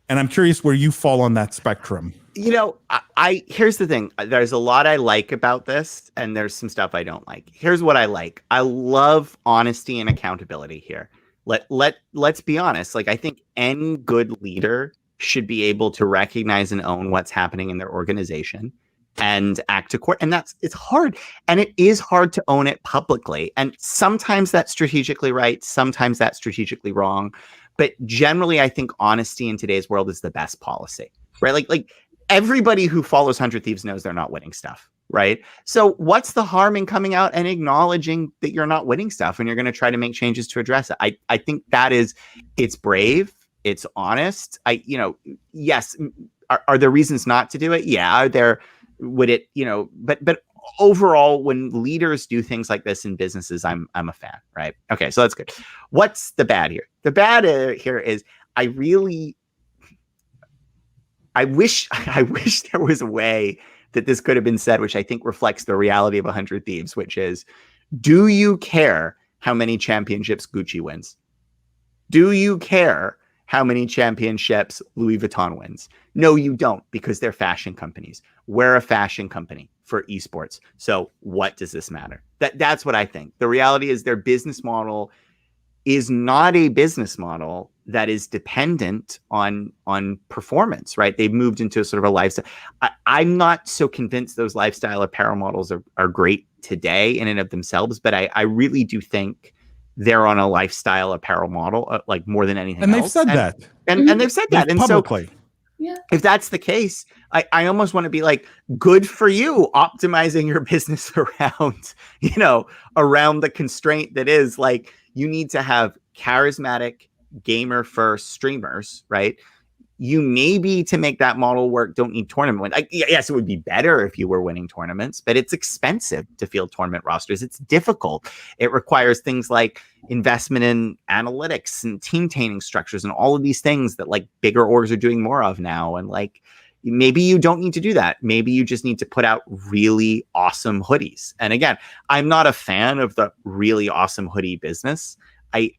And I'm curious where you fall on that spectrum. Here's the thing. There's a lot I like about this, and there's some stuff I don't like. Here's what I like. I love honesty and accountability here. Let's be honest. Like, I think any good leader should be able to recognize and own what's happening in their organization and act accordingly. And it's hard. And it is hard to own it publicly. And sometimes that's strategically right. Sometimes that's strategically wrong. But generally, I think honesty in today's world is the best policy, right? Like everybody who follows 100 Thieves knows they're not winning stuff, right? So what's the harm in coming out and acknowledging that you're not winning stuff and you're going to try to make changes to address it? I think it's brave. It's honest. Yes. Are there reasons not to do it? Yeah. But overall, when leaders do things like this in businesses, I'm a fan, right? Okay, so that's good. What's the bad here? The bad here is I wish there was a way that this could have been said, which I think reflects the reality of 100 Thieves, which is, do you care how many championships Gucci wins? Do you care how many championships Louis Vuitton wins? No, you don't, because they're fashion companies. We're a fashion company for esports. So what does this matter? That's what I think. The reality is their business model is not a business model that is dependent on performance, right? They've moved into a sort of a lifestyle. I'm not so convinced those lifestyle apparel models are great today in and of themselves, but I really do think they're on a lifestyle apparel model, like more than anything And else. they've said that. And they've said that. And publicly. So Yeah. if that's the case, I almost want to be like, good for you, optimizing your business around, around the constraint that is like, you need to have charismatic gamer first streamers, right? You maybe, to make that model work, don't need tournament win. Yes, it would be better if you were winning tournaments, but it's expensive to field tournament rosters. It's difficult. It requires things like investment in analytics and team training structures and all of these things that like bigger orgs are doing more of now. And like, maybe you don't need to do that. Maybe you just need to put out really awesome hoodies. And again, I'm not a fan of the really awesome hoodie business. I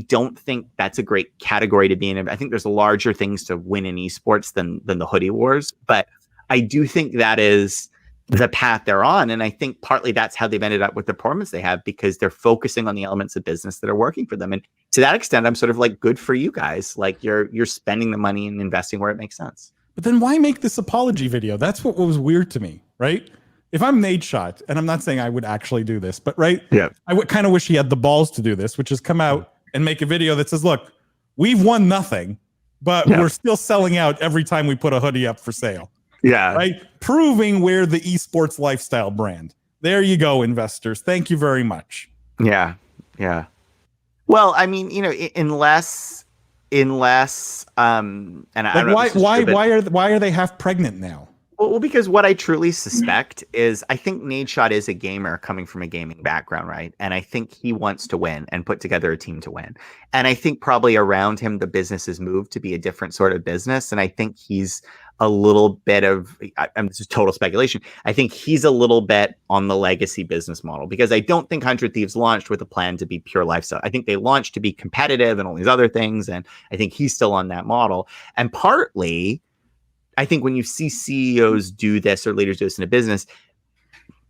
don't think that's a great category to be in. I think there's larger things to win in esports than the hoodie wars. But I do think that is the path they're on. And I think partly that's how they've ended up with the performance they have, because they're focusing on the elements of business that are working for them. And to that extent, I'm sort of like, good for you guys. Like you're spending the money and investing where it makes sense. But then why make this apology video? That's what was weird to me, right? If I'm Nadeshot, and I'm not saying I would actually do this, but right, yeah, I would kind of wish he had the balls to do this, which is come out and make a video that says, look, we've won nothing, but we're still selling out every time we put a hoodie up for sale. Yeah. Right? Proving we're the esports lifestyle brand. There you go, investors. Thank you very much. Yeah. Yeah. Well, I mean, unless and I don't know, why are they half pregnant now? Well, because what I truly suspect is I think Nadeshot is a gamer coming from a gaming background, right? And I think he wants to win and put together a team to win. And I think probably around him, the business has moved to be a different sort of business. And I think he's a little bit of, this is total speculation, I think he's a little bit on the legacy business model, because I don't think 100 Thieves launched with a plan to be pure lifestyle. I think they launched to be competitive and all these other things. And I think he's still on that model. And partly, I think when you see CEOs do this or leaders do this in a business,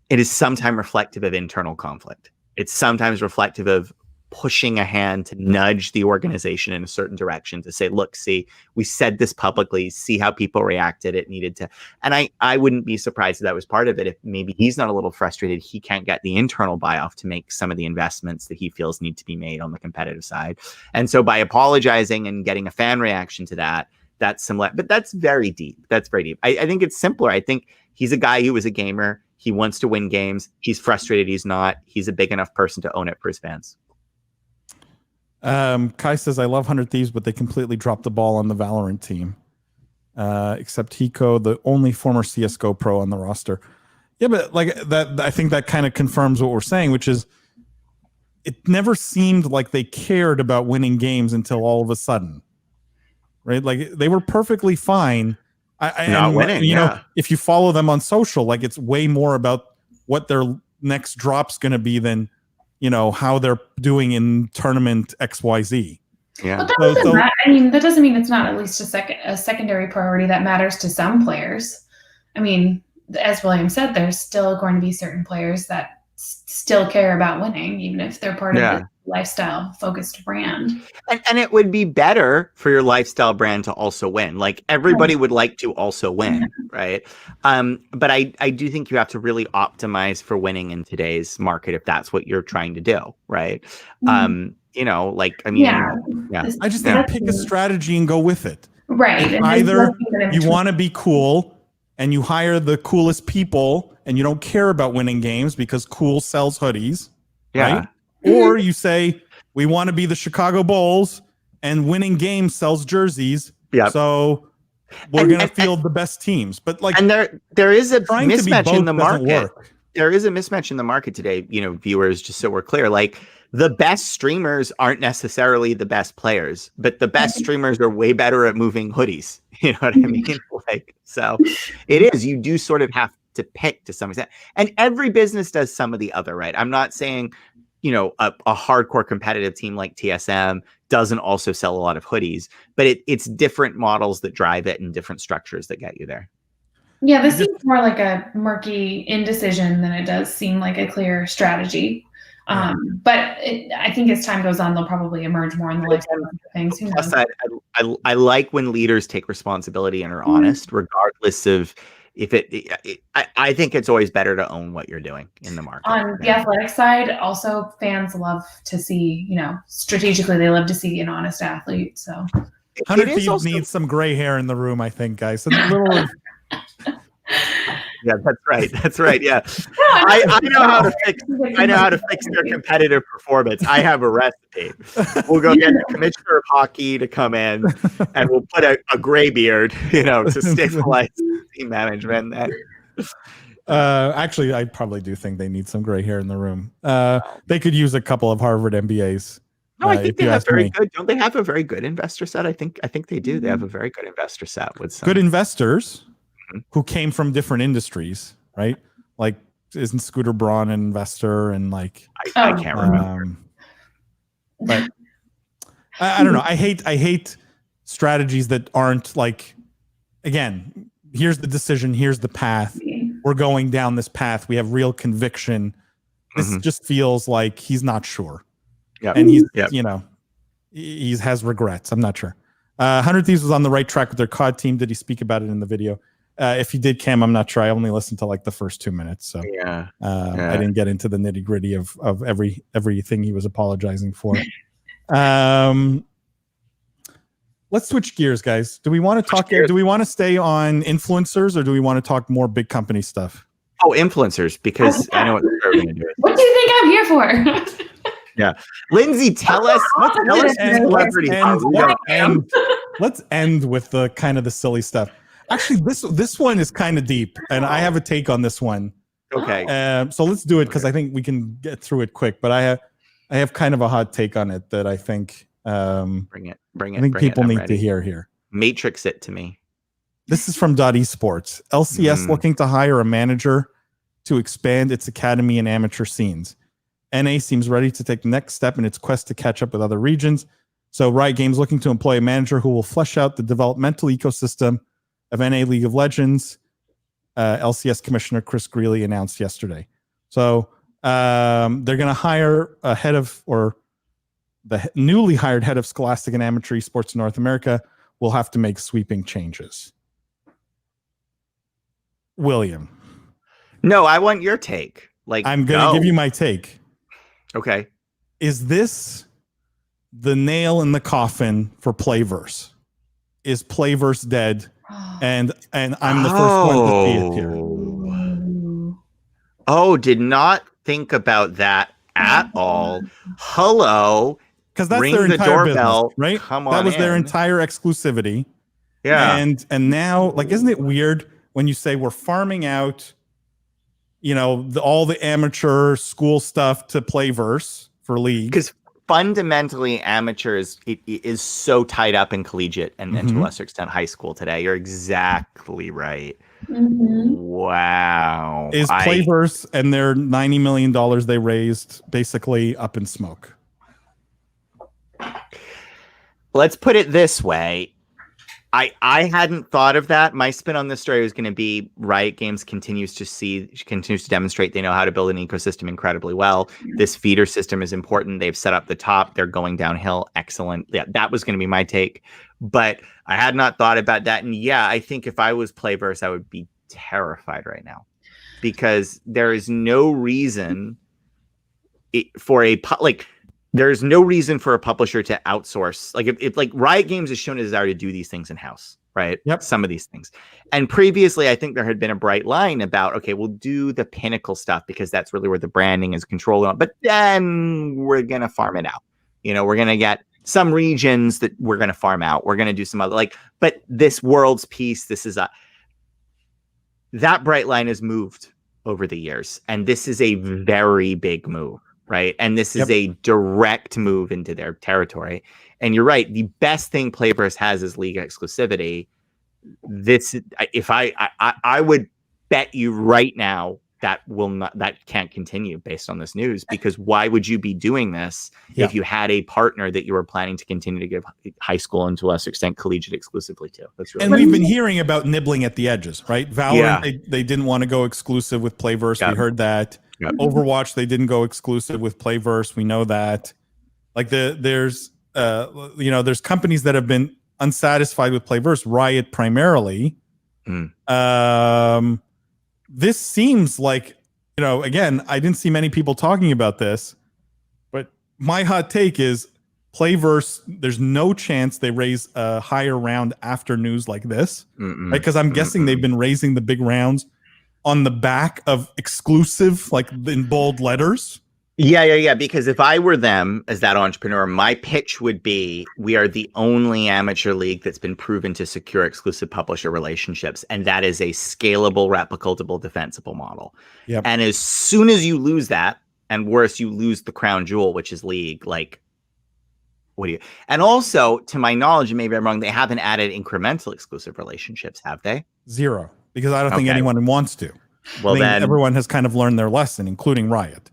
it is sometimes reflective of internal conflict. It's sometimes reflective of pushing a hand to nudge the organization in a certain direction to say, look, see, we said this publicly, see how people reacted. It needed to. And I wouldn't be surprised if that was part of it. If maybe he's not a little frustrated, he can't get the internal buy-off to make some of the investments that he feels need to be made on the competitive side. And so by apologizing and getting a fan reaction to that, that's similar, but that's very deep. That's very deep. I think it's simpler. I think he's a guy who was a gamer. He wants to win games. He's frustrated he's not. He's a big enough person to own it for his fans. Kai says, I love 100 Thieves, but they completely dropped the ball on the Valorant team. Except Hiko, the only former CSGO pro on the roster. Yeah, but like that, I think that kind of confirms what we're saying, which is it never seemed like they cared about winning games until all of a sudden. Right, like they were perfectly fine. Not winning, you know, if you follow them on social, like it's way more about what their next drop's going to be than how they're doing in tournament XYZ. Yeah, but that doesn't mean it's not at least a secondary priority that matters to some players. I mean, as William said, there's still going to be certain players that still care about winning, even if they're part of the lifestyle focused brand. And it would be better for your lifestyle brand to also win. Like everybody would like to also win, right? But I do think you have to really optimize for winning in today's market if that's what you're trying to do, right? I just think pick a strategy and go with it. Right. And either you want to be cool and you hire the coolest people and you don't care about winning games because cool sells hoodies, right? Or you say, we want to be the Chicago Bulls and winning games sells jerseys. Yeah. So we're going to field the best teams. But like, and there is a mismatch in the market. Work. There is a mismatch in the market today, viewers, just so we're clear, like the best streamers aren't necessarily the best players, but the best streamers are way better at moving hoodies. You know what I mean? Like, so it is, you do sort of have to pick to some extent, and every business does some of the other, right? I'm not saying, you know, a hardcore competitive team like TSM doesn't also sell a lot of hoodies, but it's different models that drive it and different structures that get you there. Yeah, this seems more like a murky indecision than it does seem like a clear strategy. But I think as time goes on, they'll probably emerge more in the life of things. Who knows? Plus, I like when leaders take responsibility and are honest, regardless of if I think it's always better to own what you're doing in the market. On the athletic side, also fans love to see, you know, strategically they love to see an honest athlete. So 100 Thieves needs some gray hair in the room, I think, guys. A little. Yeah, that's right. That's right. Yeah, I know how to fix. I know how to fix their competitive performance. I have a recipe. We'll go get the commissioner of hockey to come in, and we'll put a gray beard, you know, to stabilize team management. Actually, I probably do think they need some gray hair in the room. They could use a couple of Harvard MBAs. No, I think they have very good. Don't they have a very good investor set? I think they do. They have a very good investor set with some good investors who came from different industries, right? Like, isn't Scooter Braun an investor? And like, I can't remember. But I don't know. I hate strategies that aren't like, again, here's the decision, here's the path. We're going down this path. We have real conviction. This just feels like he's not sure. Yeah. And he's, you know, he has regrets. I'm not sure. 100 Thieves was on the right track with their COD team. Did he speak about it in the video? If he did, Cam, I'm not sure. I only listened to like the first 2 minutes, so I didn't get into the nitty gritty of everything he was apologizing for. Let's switch gears, guys. Do we want to talk? Do we want to stay on influencers, or do we want to talk more big company stuff? Oh, influencers, because I know what they're going to do. What do you think I'm here for? Yeah, Lindsay, tell us. Let's end with the kind of the silly stuff. Actually, this one is kind of deep, and I have a take on this one. Okay. So let's do it because I think we can get through it quick. But I have kind of a hot take on it that I think bring it. I think people need to hear here. Matrix it to me. This is from Esports. LCS looking to hire a manager to expand its academy and amateur scenes. NA seems ready to take the next step in its quest to catch up with other regions. So Riot Games looking to employ a manager who will flesh out the developmental ecosystem of NA League of Legends, LCS Commissioner Chris Greeley announced yesterday. So they're going to hire a head of, or the newly hired head of Scholastic and Amateur Esports in North America will have to make sweeping changes. William. No, I want your take. Like, I'm going to give you my take. Okay. Is this the nail in the coffin for Playverse? Is Playverse dead? And I'm the first one to see it here. Oh, did not think about that at all. Hello. Because that's ring their the entire doorbell, business, right? Come that on was their in. entire exclusivity. Yeah. And now, like, isn't it weird when you say we're farming out, you know, all the amateur school stuff to Playverse for League? Because fundamentally, amateurs is so tied up in collegiate and to a lesser extent high school today. You're exactly right. Wow. Is Playverse and their $90 million they raised basically up in smoke? Let's put it this way. I hadn't thought of that. My spin on this story was going to be Riot Games continues to demonstrate they know how to build an ecosystem incredibly well. This feeder system is important. They've set up the top. They're going downhill. Excellent. Yeah, that was going to be my take. But I had not thought about that. And yeah, I think if I was Playverse, I would be terrified right now because there is no reason there's no reason for a publisher to outsource. Like if like Riot Games has shown a desire to do these things in-house, right? Yep. Some of these things. And previously, I think there had been a bright line about, okay, we'll do the pinnacle stuff because that's really where the branding is controlled on. But then we're going to farm it out. You know, we're going to get some regions that we're going to farm out. We're going to do some other, but this world's piece, that bright line has moved over the years. And this is a very big move. right? And this is a direct move into their territory. And you're right. The best thing Playverse has is league exclusivity. I would bet you right now that can't continue based on this news, because why would you be doing this if you had a partner that you were planning to continue to give high school and to a lesser extent collegiate exclusively to? And we've been hearing about nibbling at the edges, right? Valorant, they didn't want to go exclusive with Playverse. We heard that. Overwatch, they didn't go exclusive with Playverse. We know that. Like there's companies that have been unsatisfied with Playverse, Riot primarily. This seems like, again, I didn't see many people talking about this, but my hot take is Playverse, there's no chance they raise a higher round after news like this, right? Because I'm guessing they've been raising the big rounds on the back of exclusive, like in bold letters. Yeah. Because if I were them as that entrepreneur, my pitch would be, we are the only amateur league that's been proven to secure exclusive publisher relationships. And that is a scalable, replicable, defensible model. And as soon as you lose that, and worse, you lose the crown jewel, which is league, like, what do you? And also, to my knowledge, and maybe I'm wrong, they haven't added incremental exclusive relationships, have they? Zero. Because I don't think anyone wants to. Well, then everyone has kind of learned their lesson, including Riot.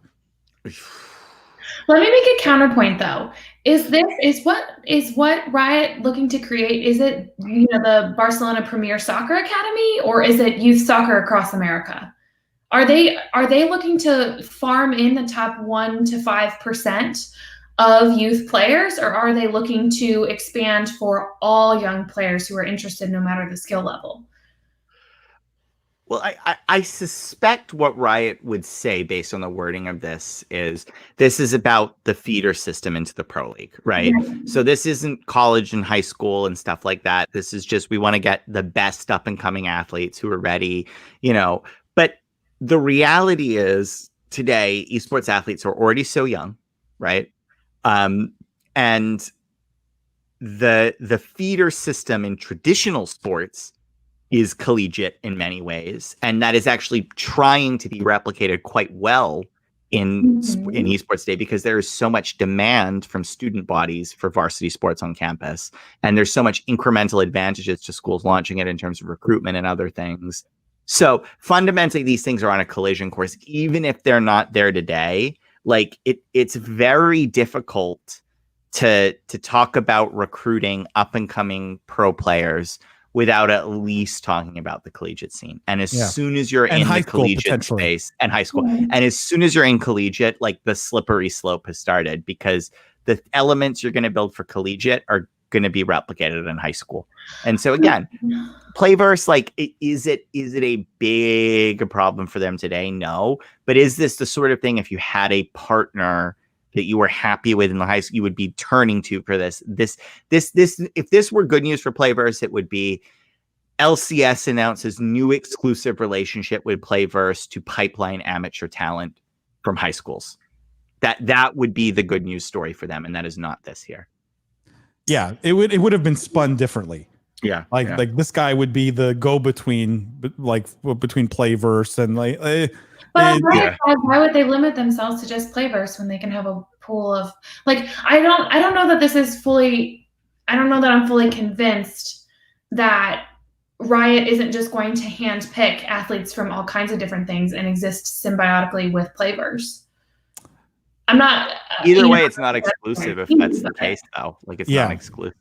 Let me make a counterpoint, though. Is what Riot looking to create? Is it the Barcelona Premier Soccer Academy, or is it youth soccer across America? Are they looking to farm in the top 1 to 5% of youth players, or are they looking to expand for all young players who are interested, no matter the skill level? Well, I suspect what Riot would say based on the wording of this is about the feeder system into the pro league, right? So this isn't college and high school and stuff like that. This is just, we want to get the best up and coming athletes who are ready, But the reality is today, esports athletes are already so young, right? And the feeder system in traditional sports is collegiate in many ways, and that is actually trying to be replicated quite well in esports today, because there is so much demand from student bodies for varsity sports on campus, and there's so much incremental advantages to schools launching it in terms of recruitment and other things. So fundamentally, these things are on a collision course, even if they're not there today. Like it's very difficult to talk about recruiting up and coming pro players without at least talking about the collegiate scene. And as soon as you're in the collegiate space, and high school, and as soon as you're in collegiate, like the slippery slope has started, because the elements you're going to build for collegiate are going to be replicated in high school. And so again, Playverse, like, is it a big problem for them today? No. But is this the sort of thing, if you had a partner that you were happy with in the high school, you would be turning to for this, if this were good news for Playverse, it would be LCS announces new exclusive relationship with Playverse to pipeline amateur talent from high schools. That would be the good news story for them. And that is not this here. Yeah, it would have been spun differently. Like this guy would be the go-between, between Playverse and But why would they limit themselves to just Playverse when they can have a pool of I don't know that this is fully. I don't know that I'm fully convinced that Riot isn't just going to handpick athletes from all kinds of different things and exist symbiotically with Playverse. I'm not. Either way, it's not exclusive if that's the case, though. Like, it's not exclusive,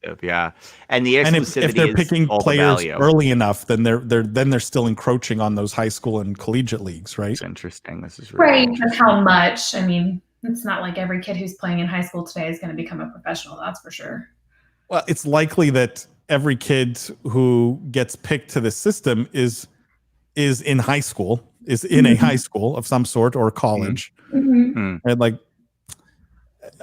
and the exclusivity if they're picking all players the early enough, then they're still encroaching on those high school and collegiate leagues, right? It's interesting. This is really right. But how much? I mean, it's not like every kid who's playing in high school today is going to become a professional. That's for sure. Well, it's likely that every kid who gets picked to this system is in high school, is in a high school of some sort or college, and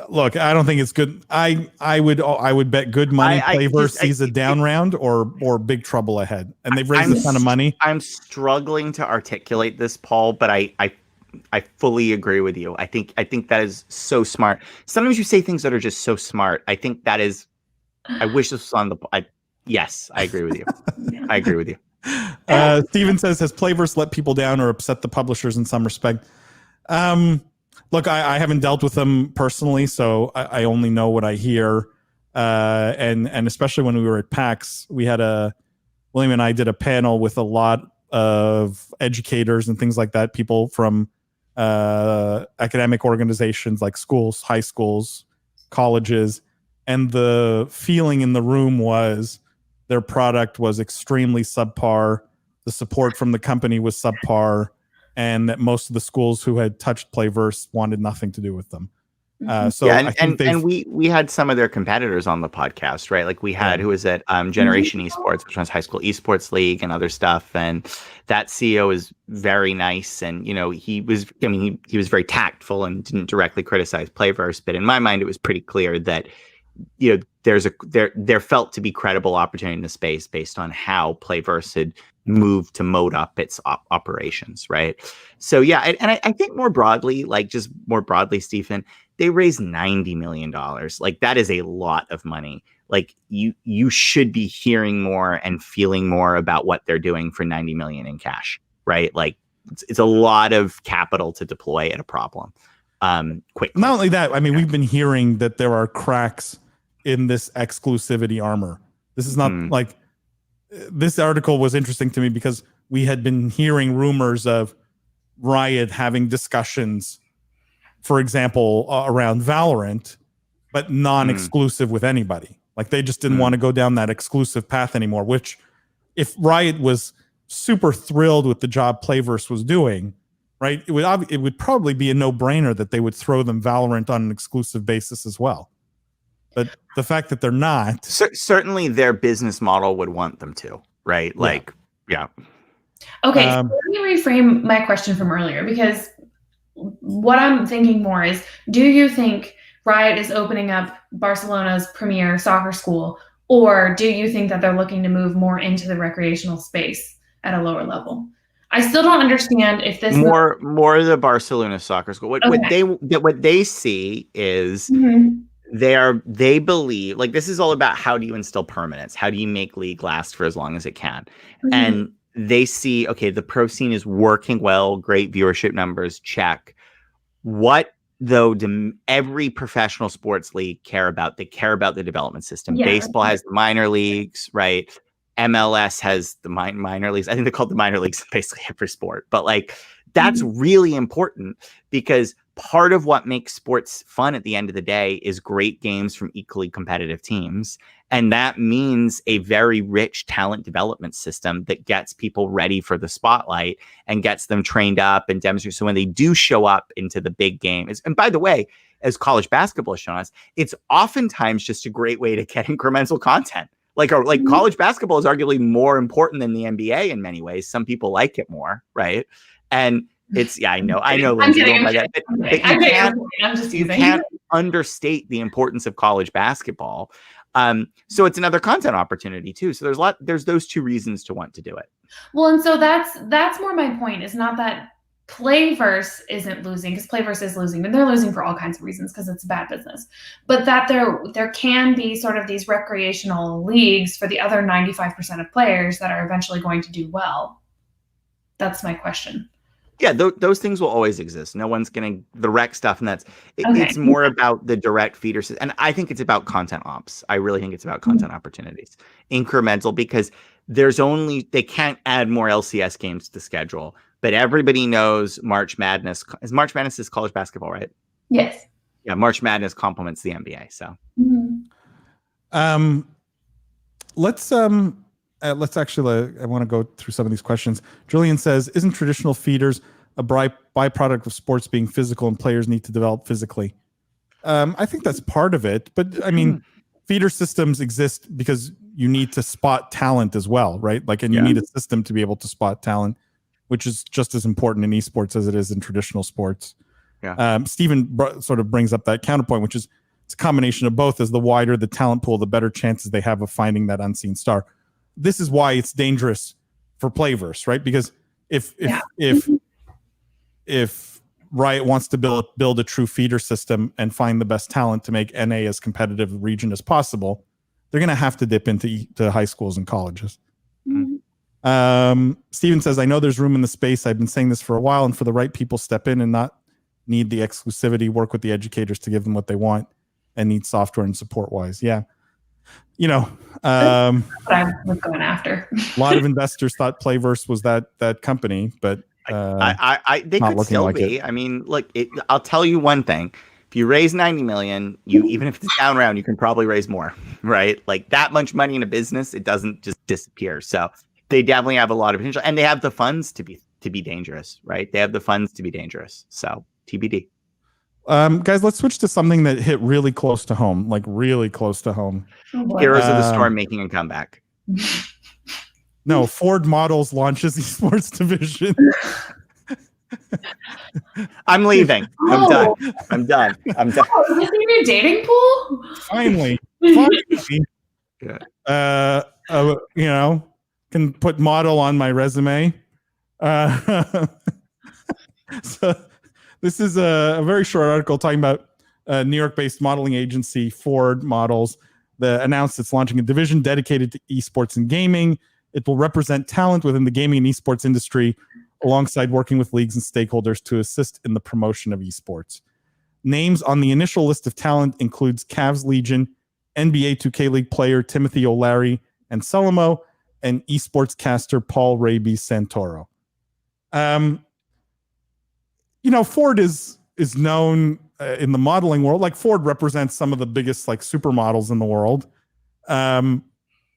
look, I don't think it's good. I would bet good money Playverse sees a down round or big trouble ahead, and they've raised a ton of money. I'm struggling to articulate this, Paul, but I fully agree with you. I think that is so smart. Sometimes you say things that are just so smart. I think that is. I wish this was on the. Yes, I agree with you. I agree with you. Steven says, has Playverse let people down or upset the publishers in some respect? Look, I haven't dealt with them personally, so I only know what I hear. And especially when we were at PAX, William and I did a panel with a lot of educators and things like that, people from academic organizations like schools, high schools, colleges. And the feeling in the room was their product was extremely subpar. The support from the company was subpar. And that most of the schools who had touched Playverse wanted nothing to do with them. So yeah, I think and we had some of their competitors on the podcast, right? Like we had who was at Generation Esports, which runs High School Esports League and other stuff, and that CEO is very nice, and he was very tactful and didn't directly criticize Playverse, but in my mind, it was pretty clear that there felt to be credible opportunity in the space based on how Playverse had moved to mode up its operations, right? So yeah, and I think more broadly, Stephen, they raised $90 million. Like that is a lot of money. Like you should be hearing more and feeling more about what they're doing for 90 million in cash, right? Like it's a lot of capital to deploy at a problem. Quickly. Not only that, I mean, we've been hearing that there are cracks in this exclusivity armor. This is not like this article was interesting to me because we had been hearing rumors of Riot having discussions, for example, around Valorant, but non-exclusive with anybody. Like they just didn't want to go down that exclusive path anymore, which if Riot was super thrilled with the job Playverse was doing, right, it would probably be a no-brainer that they would throw them Valorant on an exclusive basis as well. But the fact that they're not, certainly their business model would want them to, right? Like, yeah. Okay, so let me reframe my question from earlier, because what I'm thinking more is, do you think Riot is opening up Barcelona's premier soccer school, or do you think that they're looking to move more into the recreational space at a lower level? I still don't understand if this more the Barcelona soccer school. What they see is they believe, like, this is all about how do you instill permanence? How do you make league last for as long as it can? And they see, okay, the pro scene is working well, great viewership numbers, check. What though do every professional sports league care about? They care about the development system. Baseball has the minor leagues, right? MLS has the minor leagues. I think they're called the minor leagues in basically every sport. But like that's really important, because part of what makes sports fun at the end of the day is great games from equally competitive teams. And that means a very rich talent development system that gets people ready for the spotlight and gets them trained up and demonstrate. So when they do show up into the big game, and by the way, as college basketball has shown us, it's oftentimes just a great way to get incremental content. Like college basketball is arguably more important than the NBA in many ways. Some people like it more, right? And it's, I know. I'm kidding. I'm just you can't understate the importance of college basketball. So it's another content opportunity too. So there's those two reasons to want to do it. Well, and so that's more my point. It's not that Playverse isn't losing, because Playverse is losing, and they're losing for all kinds of reasons because it's a bad business. But that there can be sort of these recreational leagues for the other 95% of players that are eventually going to do well. That's my question. Yeah, those things will always exist. No one's getting the rec stuff, and it's more about the direct feeder system. And I think it's about content ops. I really think it's about content opportunities, incremental, because they can't add more LCS games to the schedule. But everybody knows March Madness is college basketball, right? Yes. Yeah, March Madness complements the NBA. So, let's actually. I want to go through some of these questions. Julian says, "Isn't traditional feeders a byproduct of sports being physical, and players need to develop physically?" I think that's part of it, but I mean, feeder systems exist because you need to spot talent as well, right? Like, and you need a system to be able to spot talent, which is just as important in esports as it is in traditional sports. Stephen sort of brings up that counterpoint, which is it's a combination of both. As the wider the talent pool, the better chances they have of finding that unseen star. This is why it's dangerous for Playverse, right? Because if Riot wants to build a true feeder system and find the best talent to make NA as competitive a region as possible, they're going to have to dip into high schools and colleges. Steven says, I know there's room in the space. I've been saying this for a while, and for the right people step in and not need the exclusivity, work with the educators to give them what they want, and need software and support wise. Yeah. What I was going after. A lot of investors thought Playverse was that company, but they not could looking still like be. it. I mean, look, I'll tell you one thing. If you raise 90 million, even if it's down round, you can probably raise more, right? Like that much money in a business, it doesn't just disappear. So they definitely have a lot of potential, and they have the funds to be dangerous, right? They have the funds to be dangerous. So TBD. Guys, let's switch to something that hit really close to home, like really close to home. Oh, Heroes of the Storm making a comeback. No, Ford Models launches esports division. I'm leaving. Oh. I'm done. Oh, is this your new dating pool? Finally. Yeah. Can put model on my resume. So this is a very short article talking about New York-based modeling agency Ford Models that announced it's launching a division dedicated to esports and gaming. It will represent talent within the gaming and esports industry, alongside working with leagues and stakeholders to assist in the promotion of esports. Names on the initial list of talent includes Cavs Legion, NBA 2K League player Timothy O'Leary and Solomo, and esports caster Paul Raby Santoro. Ford is known in the modeling world. Like Ford represents some of the biggest like supermodels in the world.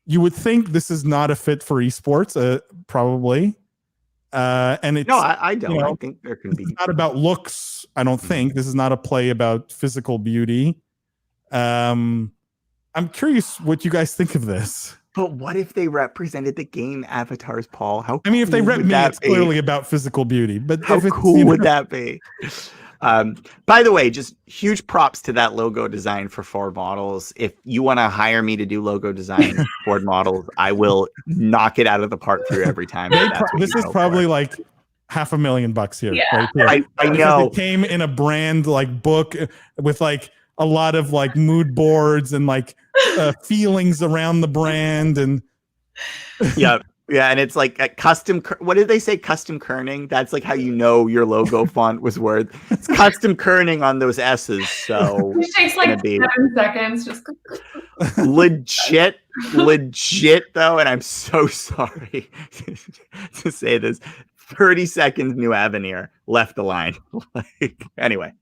You would think this is not a fit for esports, probably. And it's I don't. I think there can be. It's not about looks. I don't think this is not a play about physical beauty. I'm curious what you guys think of this. But what if they represented the game avatars, Paul? If they rep me, it's clearly about physical beauty. But how cool would that be? By the way, just huge props to that logo design for Ford Models. If you want to hire me to do logo design Ford Models, I will knock it out of the park for you every time. This is probably like $500,000 here. Yeah. Right here. I know. It came in a brand like book with like a lot of like mood boards and like feelings around the brand and yeah, and it's like a custom. What did they say? Custom kerning. That's like how you know your logo font was worth. It's custom kerning on those S's. So it takes like 7 seconds. Just legit though, and I'm so sorry to say this. 30 seconds, new Avenir left the line. Anyway.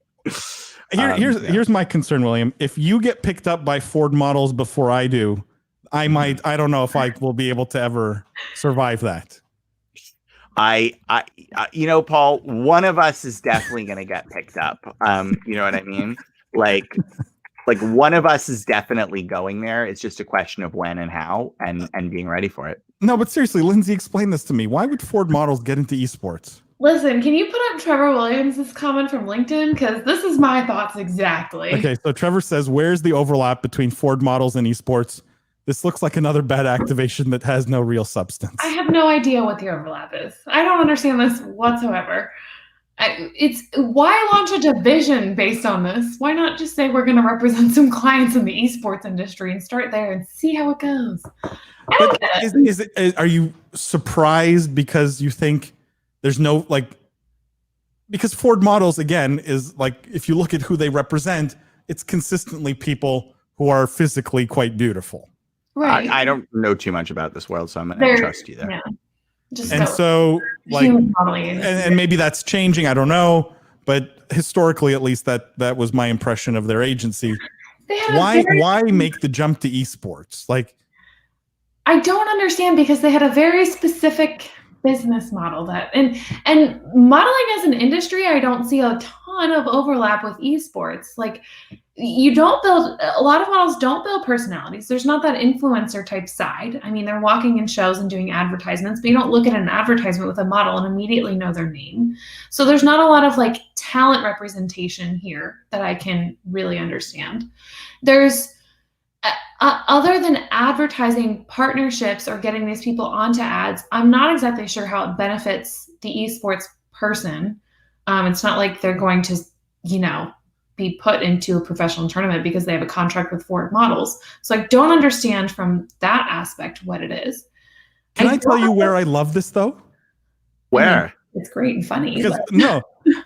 Here's my concern, William. If you get picked up by Ford Models before I do, I don't know if I will be able to ever survive that. Paul, one of us is definitely going to get picked up. You know what I mean? Like one of us is definitely going there. It's just a question of when and how and being ready for it. No, but seriously, Lindsay, explain this to me. Why would Ford Models get into esports? Listen, can you put up Trevor Williams' comment from LinkedIn? Because this is my thoughts exactly. Okay, so Trevor says, where's the overlap between Ford Models and esports? This looks like another bad activation that has no real substance. I have no idea what the overlap is. I don't understand this whatsoever. It's why launch a division based on this? Why not just say we're going to represent some clients in the esports industry and start there and see how it goes? I don't get it. Are you surprised because you think there's no because Ford Models again is like, if you look at who they represent, it's consistently people who are physically quite beautiful. Right. I don't know too much about this world, so I'm going to trust you there. Yeah. And maybe that's changing. I don't know, but historically, at least, that was my impression of their agency. Why make the jump to esports? I don't understand, because they had a very specific business model and modeling as an industry, I don't see a ton of overlap with esports. Like, a lot of models don't build personalities. There's not that influencer type side. I mean, they're walking in shows and doing advertisements, but you don't look at an advertisement with a model and immediately know their name. So there's not a lot of talent representation here that I can really understand. There's other than advertising partnerships or getting these people onto ads, I'm not exactly sure how it benefits the esports person. It's not like they're going to, be put into a professional tournament because they have a contract with Ford Models. So I don't understand from that aspect what it is. Can I tell you where I love this though? Where? I mean, it's great and funny. Because,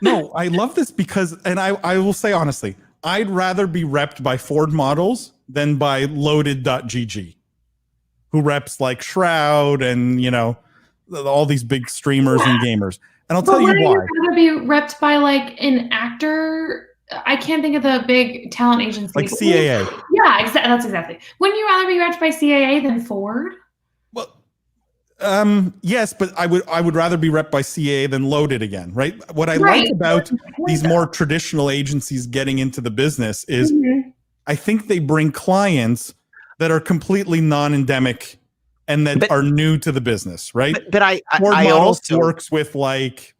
no, I love this because, and I will say honestly, I'd rather be repped by Ford Models than by loaded.gg, who reps like Shroud and, all these big streamers and gamers. And I'll tell you why. Rather be repped by like an actor. I can't think of the big talent agency. Like CAA. Yeah, that's exactly. Wouldn't you rather be repped by CAA than Ford? Well, yes, but I would rather be repped by CAA than Loaded again, right? What I like about these more traditional agencies getting into the business is I think they bring clients that are completely non-endemic and that are new to the business, right? But I also also works with like,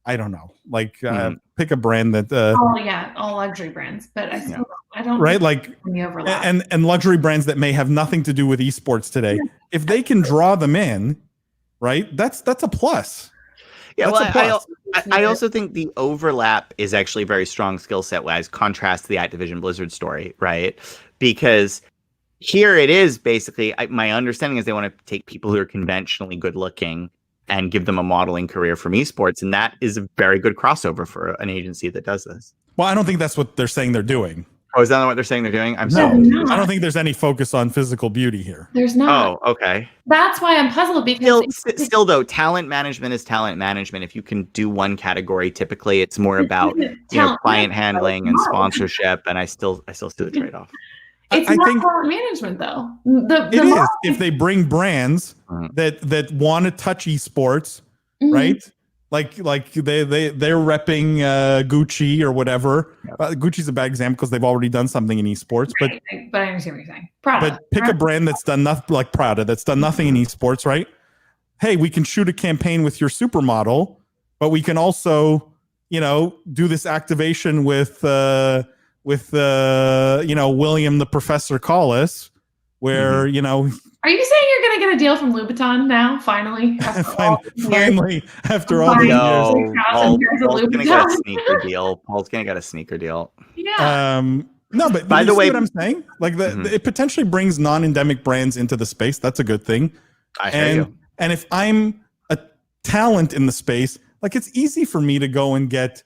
I don't know, like pick a brand that all luxury brands, but I don't right, like and luxury brands that may have nothing to do with esports today. If they can draw them in, right, that's a plus. Yeah, well, I also think the overlap is actually a very strong skill set as contrast to the Activision Blizzard story, right? Because here it is basically, my understanding is they want to take people who are conventionally good looking and give them a modeling career from esports. And that is a very good crossover for an agency that does this. Well, I don't think that's what they're saying they're doing. Oh, is that not what they're saying they're doing? I don't think there's any focus on physical beauty here. There's not. Oh, okay. That's why I'm puzzled because still though, talent management is talent management. If you can do one category, typically it's more about client handling and sponsorship. And I still see the trade-off. It's not talent management though. It is if they bring brands that want to touch esports, right? Like they're repping Gucci or whatever. Gucci's a bad example because they've already done something in esports. But I understand what you're saying. Prada. But pick a brand that's done nothing, like Prada, that's done nothing in esports, right? Hey, we can shoot a campaign with your supermodel, but we can also, do this activation with William the Professor Collis, where Are you saying you're going to get a deal from Louboutin now? Finally, after all these years, Paul's going to get a sneaker deal. Paul's going to get a sneaker deal. Yeah. No, but by the way, what I'm saying, like it potentially brings non-endemic brands into the space. That's a good thing. I hear you. And if I'm a talent in the space, like it's easy for me to go and get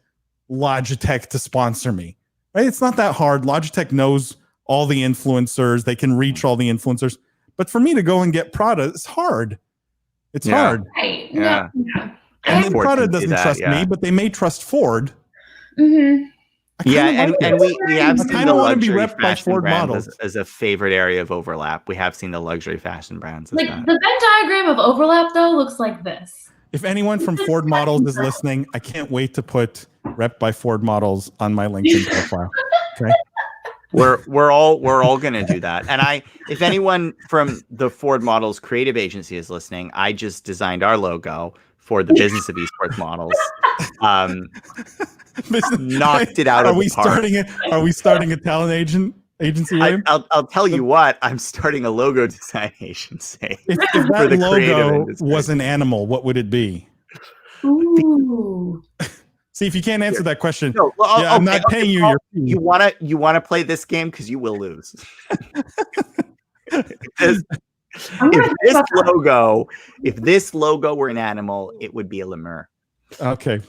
Logitech to sponsor me. Right? It's not that hard. Logitech knows all the influencers. They can reach all the influencers. But for me to go and get Prada, it's hard. It's hard. Right. Yeah. And then Prada doesn't trust me, but they may trust Ford. Mm-hmm. And we have seen the luxury fashion brands models as a favorite area of overlap. We have seen the luxury fashion brands. Like the Venn diagram of overlap, though, looks like this. If anyone from Ford Models is listening, I can't wait to put Rep by Ford Models on my LinkedIn profile. Okay. We're all gonna do that. And if anyone from the Ford Models creative agency is listening, I just designed our logo for the Business of Esports models. Knocked it out of the park. Are we starting a talent agency? I'll tell you what, I'm starting a logo design agency. If that logo was an animal, what would it be? Ooh. See, if you can't answer that question, I'm not paying you your fee. You wanna play this game because you will lose. If this logo were an animal, it would be a lemur. Okay.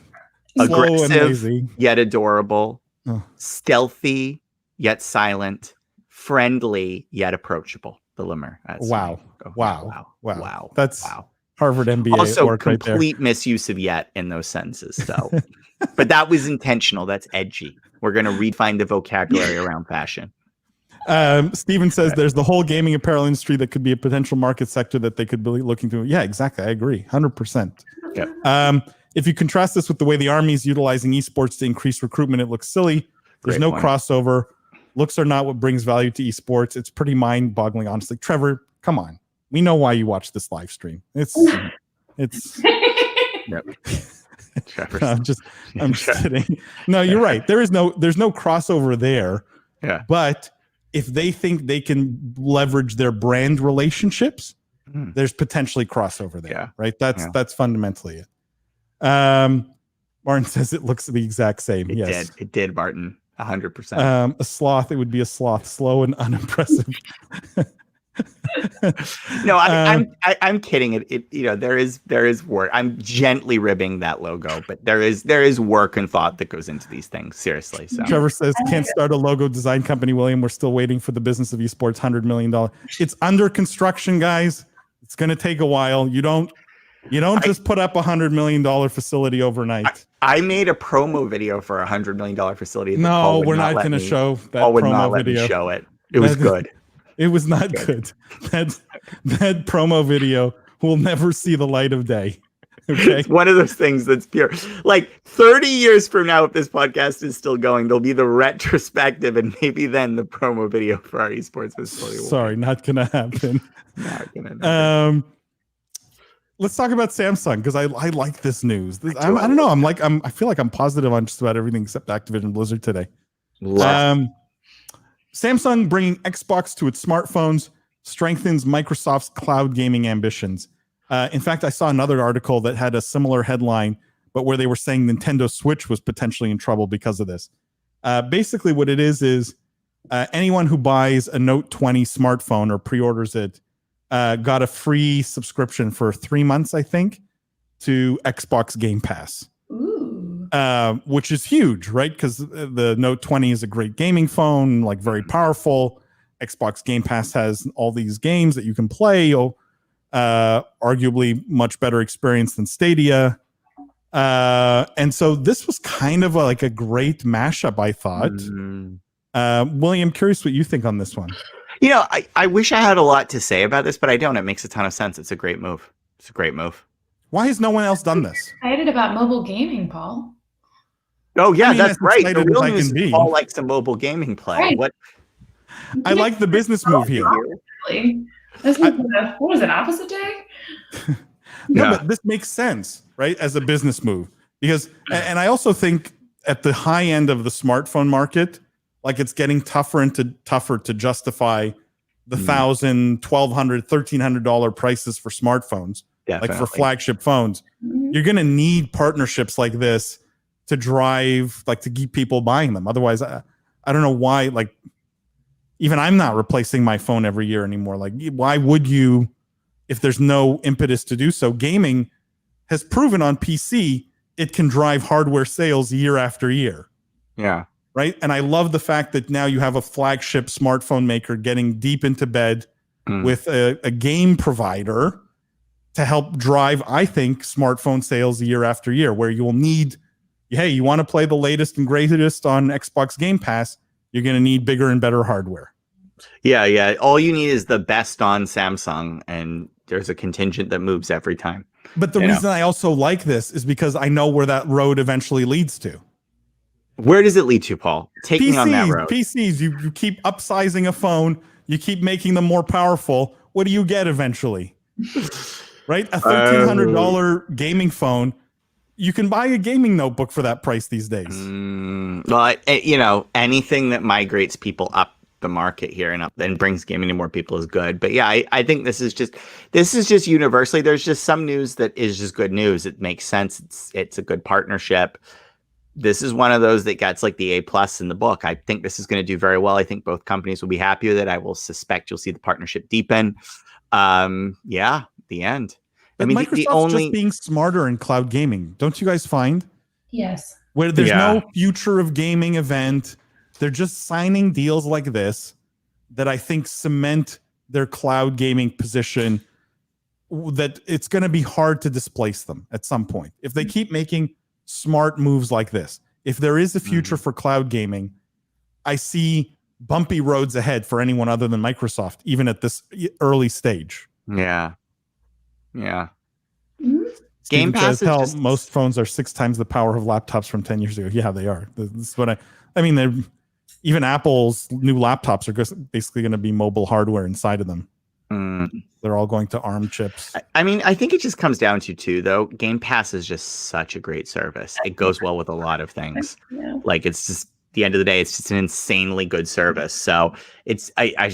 Aggressive yet adorable, stealthy yet silent, friendly yet approachable. The lemur. Wow. That's Harvard MBA. Also, complete misuse of yet in those sentences. So, but that was intentional. That's edgy. We're going to redefine the vocabulary around fashion. Steven says there's the whole gaming apparel industry that could be a potential market sector that they could be looking to. Yeah, exactly. I agree. 100%. Okay. If you contrast this with the way the Army is utilizing esports to increase recruitment, it looks silly. There's no crossover. Looks are not what brings value to esports. It's pretty mind-boggling, honestly. Trevor, come on. We know why you watch this live stream. It's Yep. I'm just kidding. No, you're right. There's no crossover there. Yeah. But if they think they can leverage their brand relationships, there's potentially crossover there. Yeah. Right? That's fundamentally it. Martin says it looks the exact same. It did, Martin. 100%. A sloth, it would be a sloth, slow and unimpressive. No, I'm kidding. There is work. I'm gently ribbing that logo, but there is work and thought that goes into these things. Seriously. So Trevor says, can't start a logo design company, William. We're still waiting for the Business of Esports $100 million. It's under construction, guys. It's going to take a while. You don't just put up $100 million facility overnight. I made a promo video for a $100 million facility. No, we're not going to show that Paul would promo not let video. me show it. It was good. It was not good. That promo video will never see the light of day. Okay. It's one of those things that's pure. Like 30 years from now, if this podcast is still going, there'll be the retrospective and maybe then the promo video for our esports facility. Sorry, not going to happen. Not gonna happen. Let's talk about Samsung because I like this news. I don't know. I feel like I'm positive on just about everything except Activision Blizzard today. Samsung bringing Xbox to its smartphones strengthens Microsoft's cloud gaming ambitions. In fact, I saw another article that had a similar headline, but where they were saying Nintendo Switch was potentially in trouble because of this. Basically, what it is anyone who buys a Note 20 smartphone or pre-orders it got a free subscription for 3 months, I think, to Xbox Game Pass. Which is huge, right? Because the Note 20 is a great gaming phone, like very powerful. Xbox Game Pass has all these games that you can play. Arguably much better experience than Stadia. And so this was kind of like a great mashup, I thought. William, curious what you think on this one. I wish I had a lot to say about this, but I don't. It makes a ton of sense. It's a great move. Why has no one else done this? Excited about mobile gaming, Paul. Oh yeah, that's right. The real news is Paul likes some mobile gaming play. Right. What? I like the business move here. This is what was it? Opposite day? No, but this makes sense, right? As a business move, because, and I also think at the high end of the smartphone market, like it's getting tougher to justify the $1,000, $1,200, $1,300 prices for smartphones, like for flagship phones. You're going to need partnerships like this to drive, like to keep people buying them. Otherwise, I don't know why, like even I'm not replacing my phone every year anymore. Like why would you, if there's no impetus to do so? Gaming has proven on PC, it can drive hardware sales year after year. Yeah. Right. And I love the fact that now you have a flagship smartphone maker getting deep into bed with a game provider to help drive, I think, smartphone sales year after year, where you will need, hey, you want to play the latest and greatest on Xbox Game Pass, you're going to need bigger and better hardware. Yeah. All you need is the best on Samsung, and there's a contingent that moves every time. But the reason I also like this is because I know where that road eventually leads to. Where does it lead to, Paul? Take me on that road. PCs, you keep upsizing a phone, you keep making them more powerful. What do you get eventually? Right? A $1,300 gaming phone. You can buy a gaming notebook for that price these days. Well, anything that migrates people up the market here and up and brings gaming to more people is good. But yeah, I think this is just universally, there's just some news that is just good news. It makes sense. It's a good partnership. This is one of those that gets like the A+ in the book. I think this is going to do very well. I think both companies will be happy with it. I will suspect you'll see the partnership deepen. The end. But Microsoft's just being smarter in cloud gaming. Don't you guys find? Yes. Where there's no future of gaming event. They're just signing deals like this that I think cement their cloud gaming position, that it's going to be hard to displace them at some point. If they keep making smart moves like this, if there is a future for cloud gaming, I see bumpy roads ahead for anyone other than Microsoft, even at this early stage. Yeah. Game Pass is most phones are 6 times the power of laptops from 10 years ago. Yeah, they are. This is what I mean, even Apple's new laptops are basically going to be mobile hardware inside of them. They're all going to ARM chips. I mean, I think it just comes down to too, though. Game Pass is just such a great service. It goes well with a lot of things. Like it's just, at the end of the day, it's just an insanely good service. So it's, I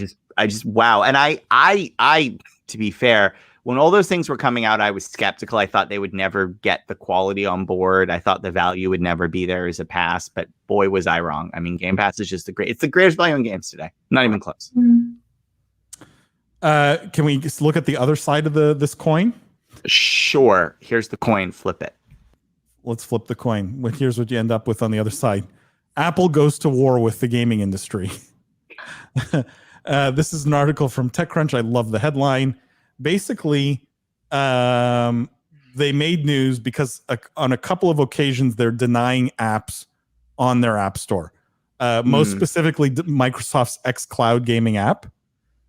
just wow. And I to be fair, when all those things were coming out, I was skeptical. I thought they would never get the quality on board. I thought the value would never be there as a pass, but boy, was I wrong. I mean, Game Pass is just it's the greatest value in games today. Not even close. Can we just look at the other side of this coin? Sure. Here's the coin. Flip it. Let's flip the coin. Here's what you end up with on the other side. Apple goes to war with the gaming industry. This is an article from TechCrunch. I love the headline. Basically, they made news because on a couple of occasions, they're denying apps on their app store. Most specifically, Microsoft's xCloud gaming app.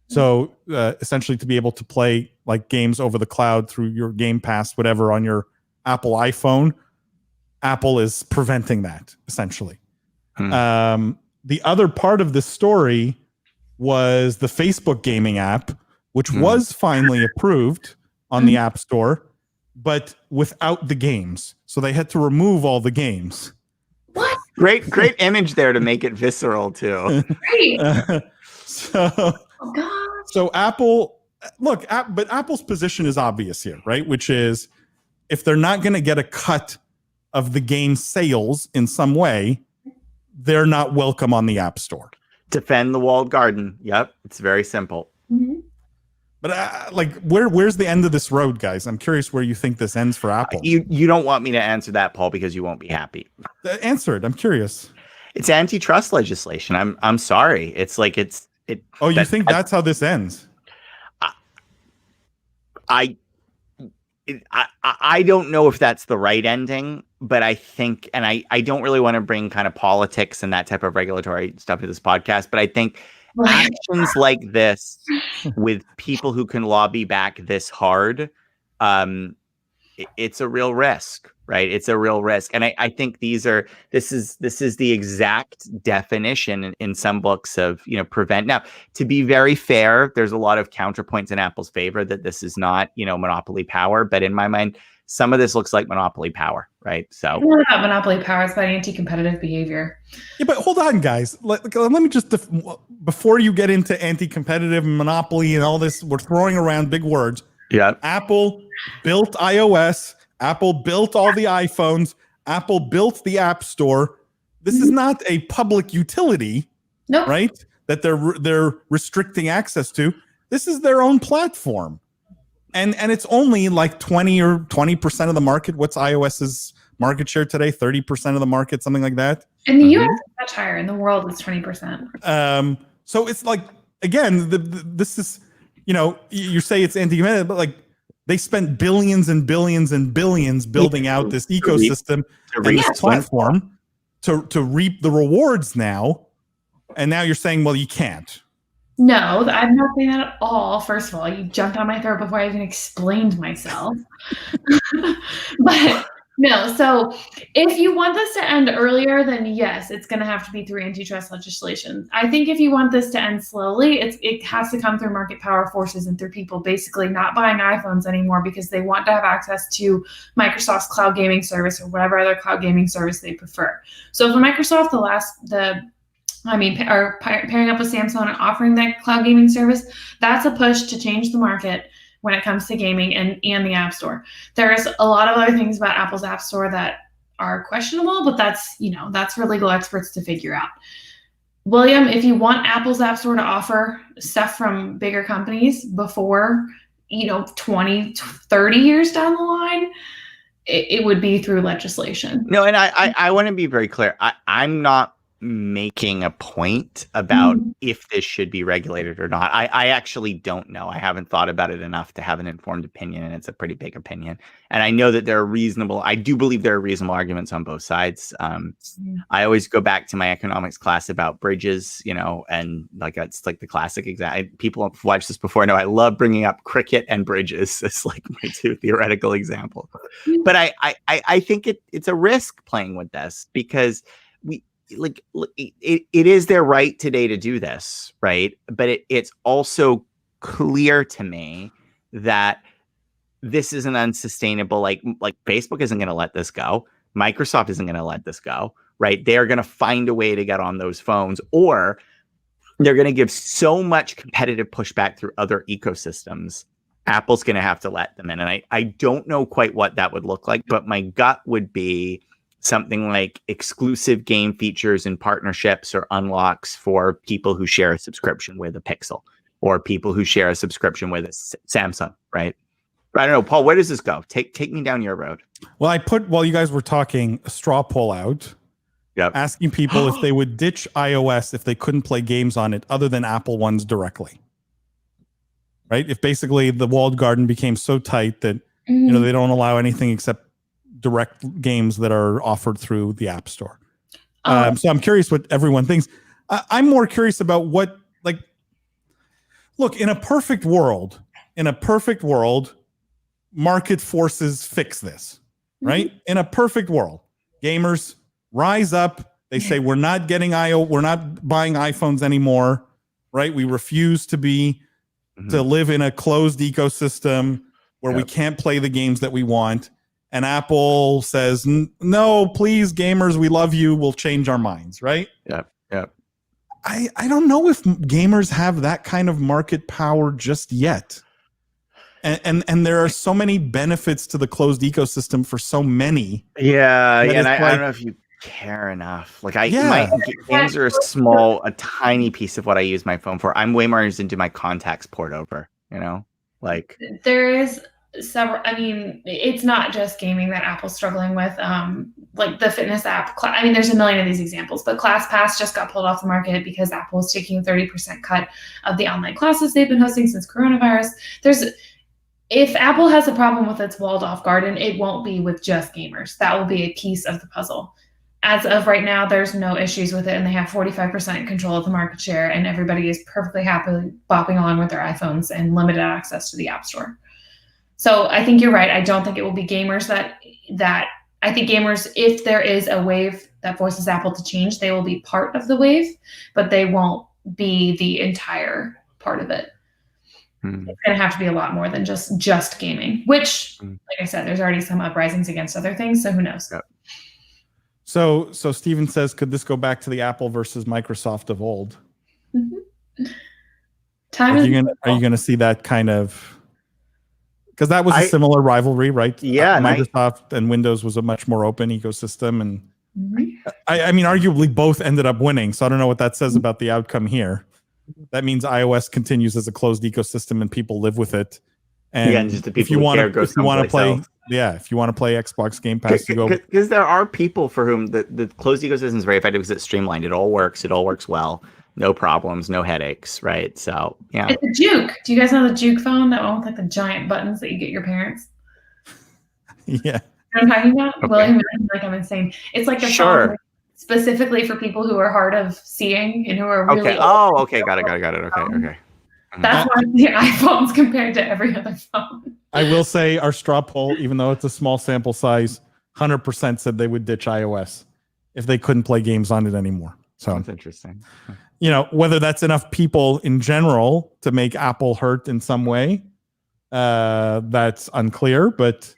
So essentially to be able to play like games over the cloud through your Game Pass, whatever, on your Apple iPhone, Apple is preventing that, essentially. The other part of this story was the Facebook gaming app, which was finally approved on the App Store, but without the games. So they had to remove all the games. What? Great image there to make it visceral too. Great. Oh, God. So Apple, look, but Apple's position is obvious here, right? Which is if they're not going to get a cut of the game sales in some way, they're not welcome on the App Store. Defend the walled garden. Yep. It's very simple. Mm-hmm. But where's the end of this road, guys? I'm curious where you think this ends for Apple. You don't want me to answer that, Paul, because you won't be happy. Answer it. I'm curious. It's antitrust legislation. I'm sorry. It's like it. Oh, you think that's how this ends? I don't know if that's the right ending, but I think, and I don't really want to bring kind of politics and that type of regulatory stuff to this podcast, but I think actions like this with people who can lobby back this hard, it's a real risk, right? It's a real risk. And I think this is the exact definition in some books of, prevent. Now, to be very fair, there's a lot of counterpoints in Apple's favor that this is not, monopoly power. But in my mind, some of this looks like monopoly power, right? So it's not about monopoly power, it's about anti-competitive behavior. Yeah, but hold on, guys. Let me just, before you get into anti-competitive and monopoly and all this, we're throwing around big words. Yeah. Apple built iOS. Apple built all the iPhones. Apple built the App Store. This is not a public utility, right? That they're restricting access to. This is their own platform, and it's only like 20% of the market. What's iOS's market share today? 30% of the market, something like that. In the US, it's much higher. In the world, it's 20%. So it's like, again, this is. You say it's anti-competitive, but like they spent billions and billions and billions building out this ecosystem and this platform to reap the rewards now. And now you're saying, well, you can't. No, I'm not saying that at all. First of all, you jumped on my throat before I even explained myself. But no, so if you want this to end earlier, then yes, it's going to have to be through antitrust legislation. I think if you want this to end slowly, it has to come through market power forces and through people basically not buying iPhones anymore because they want to have access to Microsoft's cloud gaming service or whatever other cloud gaming service they prefer. So for Microsoft, pairing up with Samsung and offering that cloud gaming service, that's a push to change the market when it comes to gaming and the App Store. There's a lot of other things about Apple's App Store that are questionable, but that's for legal experts to figure out. William, if you want Apple's App Store to offer stuff from bigger companies before, 20, 30 years down the line, it would be through legislation. No, and I want to be very clear. I'm not making a point about if this should be regulated or not. I actually don't know. I haven't thought about it enough to have an informed opinion, and it's a pretty big opinion. And I know that I do believe there are reasonable arguments on both sides. I always go back to my economics class about bridges, and it's like the classic example. People have watched this before know I love bringing up cricket and bridges. It's like my two theoretical examples. But I think it's a risk playing with this because it is their right today to do this, right? But it's also clear to me that this is an unsustainable, like Facebook isn't going to let this go. Microsoft isn't going to let this go, right? They're going to find a way to get on those phones, or they're going to give so much competitive pushback through other ecosystems. Apple's going to have to let them in. And I don't know quite what that would look like, but my gut would be something like exclusive game features and partnerships or unlocks for people who share a subscription with a Pixel. or people who share a subscription with Samsung, right? But I don't know, Paul, where does this go? Take me down your road. Well, I put, while you guys were talking, a straw poll out. Yep. Asking people if they would ditch iOS if they couldn't play games on it other than Apple ones directly. Right? If basically the walled garden became so tight that they don't allow anything except direct games that are offered through the App Store. So I'm curious what everyone thinks. I'm more curious about what, like, look, in a perfect world, market forces fix this, right? In a perfect world, gamers rise up. They say, we're not buying iPhones anymore, right? We refuse to live in a closed ecosystem where we can't play the games that we want. And Apple says, no, please, gamers, we love you. We'll change our minds, right? Yep. I don't know if gamers have that kind of market power just yet. And there are so many benefits to the closed ecosystem for so many. Yeah, and I don't know if you care enough. Like my games are a tiny piece of what I use my phone for. I'm way more interested into my contacts port over, like there is several. I mean, it's not just gaming that Apple's struggling with. Like the fitness app. I mean, there's a million of these examples, but ClassPass just got pulled off the market because Apple is taking a 30% cut of the online classes they've been hosting since coronavirus. If Apple has a problem with its walled off garden, it won't be with just gamers. That will be a piece of the puzzle. As of right now, there's no issues with it, and they have 45% control of the market share, and everybody is perfectly happy bopping along with their iPhones and limited access to the App Store. So I think you're right. I don't think it will be gamers that I think gamers, if there is a wave that forces Apple to change, they will be part of the wave, but they won't be the entire part of it. It's going to have to be a lot more than just gaming, which, like I said, there's already some uprisings against other things. So who knows? Yep. So Steven says, could this go back to the Apple versus Microsoft of old? Are you going to see that kind of, because that was a similar rivalry, right? Yeah. Microsoft and Windows was a much more open ecosystem. And I mean, arguably both ended up winning. So I don't know what that says about the outcome here. That means iOS continues as a closed ecosystem and people live with it. And just the people if you want to play, else. if you want to play Xbox Game Pass, you go. Because there are people for whom the closed ecosystem is very effective because it's streamlined. It all works well. No problems, no headaches, right? So yeah. It's a Juke. Do you guys know the Juke phone? That one with like the giant buttons that you get your parents? Yeah. You know what I'm talking about? Okay. William, like I'm insane. It's like a phone specifically for people who are hard of seeing and who are really okay. Oh, okay. Got it. Okay. That's why the iPhones compared to every other phone. I will say our straw poll, even though it's a small sample size, 100% said they would ditch iOS if they couldn't play games on it anymore. So that's interesting. Whether that's enough people in general to make Apple hurt in some way, that's unclear. But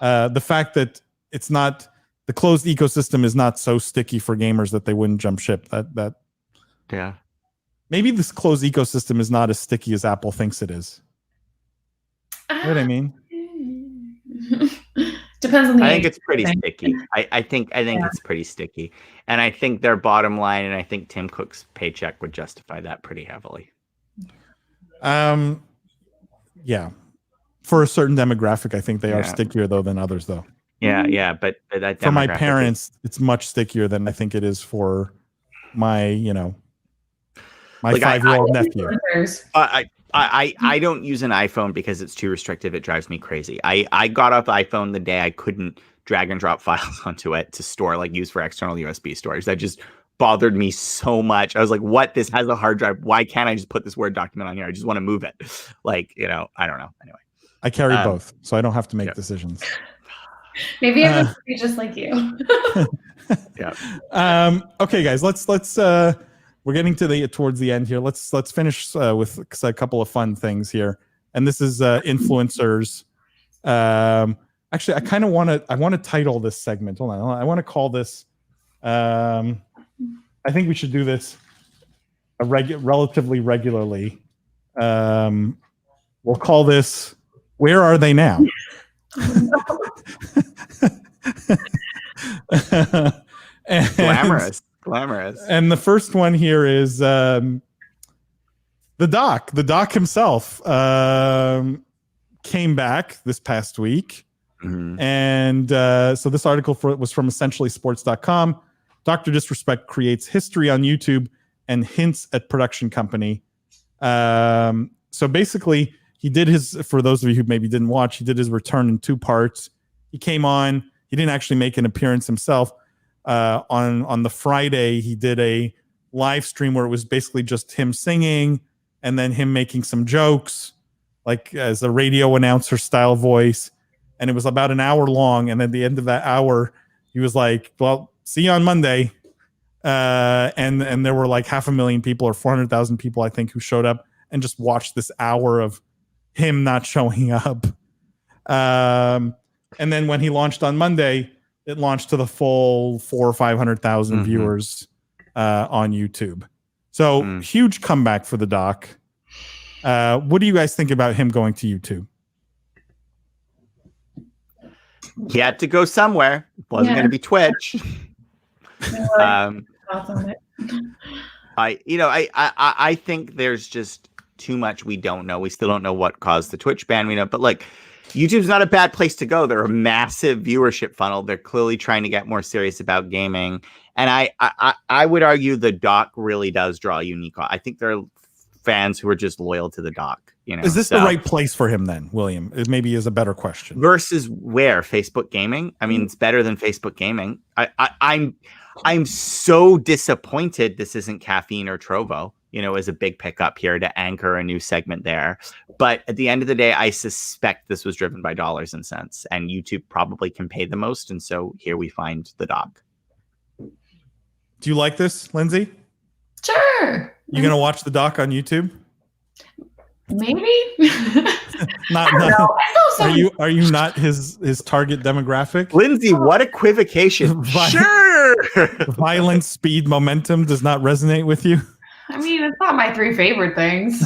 the fact that it's not, the closed ecosystem is not so sticky for gamers that they wouldn't jump ship. Yeah. Maybe this closed ecosystem is not as sticky as Apple thinks it is. You know what I mean? Depends on the. I think it's pretty sticky. I think it's pretty sticky, and I think their bottom line, and I think Tim Cook's paycheck would justify that pretty heavily. Yeah, for a certain demographic, I think they are stickier though than others, though. Yeah, but that for my parents, it's much stickier than I think it is for my, my 5-year-old nephew. I don't use an iPhone because it's too restrictive. It drives me crazy. I got off iPhone the day I couldn't drag and drop files onto it to store, like use for external USB storage. That just bothered me so much. I was like, what? This has a hard drive. Why can't I just put this Word document on here? I just want to move it. Like, I don't know. Anyway. I carry both, so I don't have to make decisions. Maybe I would be just like you. Yeah. Okay, guys, let's we're getting towards the end here. Let's finish with a couple of fun things here. And this is influencers. Actually, I want to title this segment. Hold on. I want to call this. I think we should do this relatively regularly. We'll call this "Where Are They Now?" Glamorous. And the first one here is The doc himself came back this past week. Mhm. And so this article was from essentiallysports.com. Dr. Disrespect creates history on YouTube and hints at production company. So basically, he did for those of you who maybe didn't watch, he did his return in 2 parts. He came on. He didn't actually make an appearance himself. On the Friday, he did a live stream where it was basically just him singing and then him making some jokes, like as a radio announcer style voice. And it was about an hour long. And at the end of that hour, he was like, well, see you on Monday. And there were like 500,000 people or 400,000 people, I think, who showed up and just watched this hour of him not showing up. And then when he launched on Monday, it launched to the full 400,000 or 500,000 viewers on YouTube. So huge comeback for the doc. What do you guys think about him going to YouTube? He had to go somewhere. It wasn't going to be Twitch. I think there's just too much we don't know. We still don't know what caused the Twitch ban. We know, but like, YouTube's not a bad place to go. They're a massive viewership funnel. They're clearly trying to get more serious about gaming. And I would argue the doc really does draw a unique. I think there are fans who are just loyal to the doc. You know, is this the right place for him then, William? It maybe is a better question. Versus where? Facebook gaming? I mean, it's better than Facebook gaming. I'm so disappointed this isn't Caffeine or Trovo, you know, as a big pickup here to anchor a new segment there. But at the end of the day, I suspect this was driven by dollars and cents, and YouTube probably can pay the most. And so here we find the doc. Do you like this, Lindsay? Sure. You going to watch the doc on YouTube? Maybe. not are you not his target demographic? Lindsay, what equivocation. Sure. Violence, speed, momentum does not resonate with you. I mean, it's not my 3 favorite things.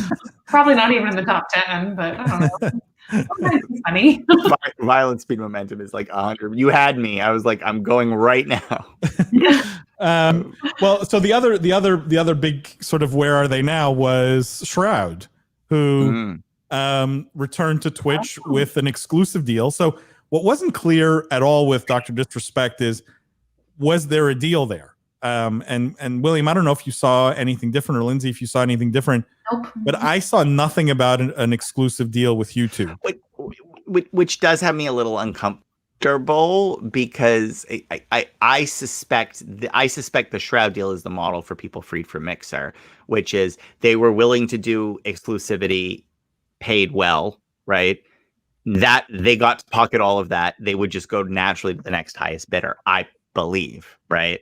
Probably not even in the top 10, but I don't know. Sometimes it's funny. Violence, speed, momentum is like 100. You had me. I was like, I'm going right now. Well, so the other big sort of where are they now was Shroud, who returned to Twitch with an exclusive deal. So what wasn't clear at all with Dr. Disrespect is, was there a deal there? And William, I don't know if you saw anything different, or Lindsay, if you saw anything different, but I saw nothing about an exclusive deal with YouTube. Which does have me a little uncomfortable, because I suspect the Shroud deal is the model for people freed from Mixer, which is they were willing to do exclusivity, paid well, right? That they got to pocket all of that. They would just go naturally to the next highest bidder, I believe, right?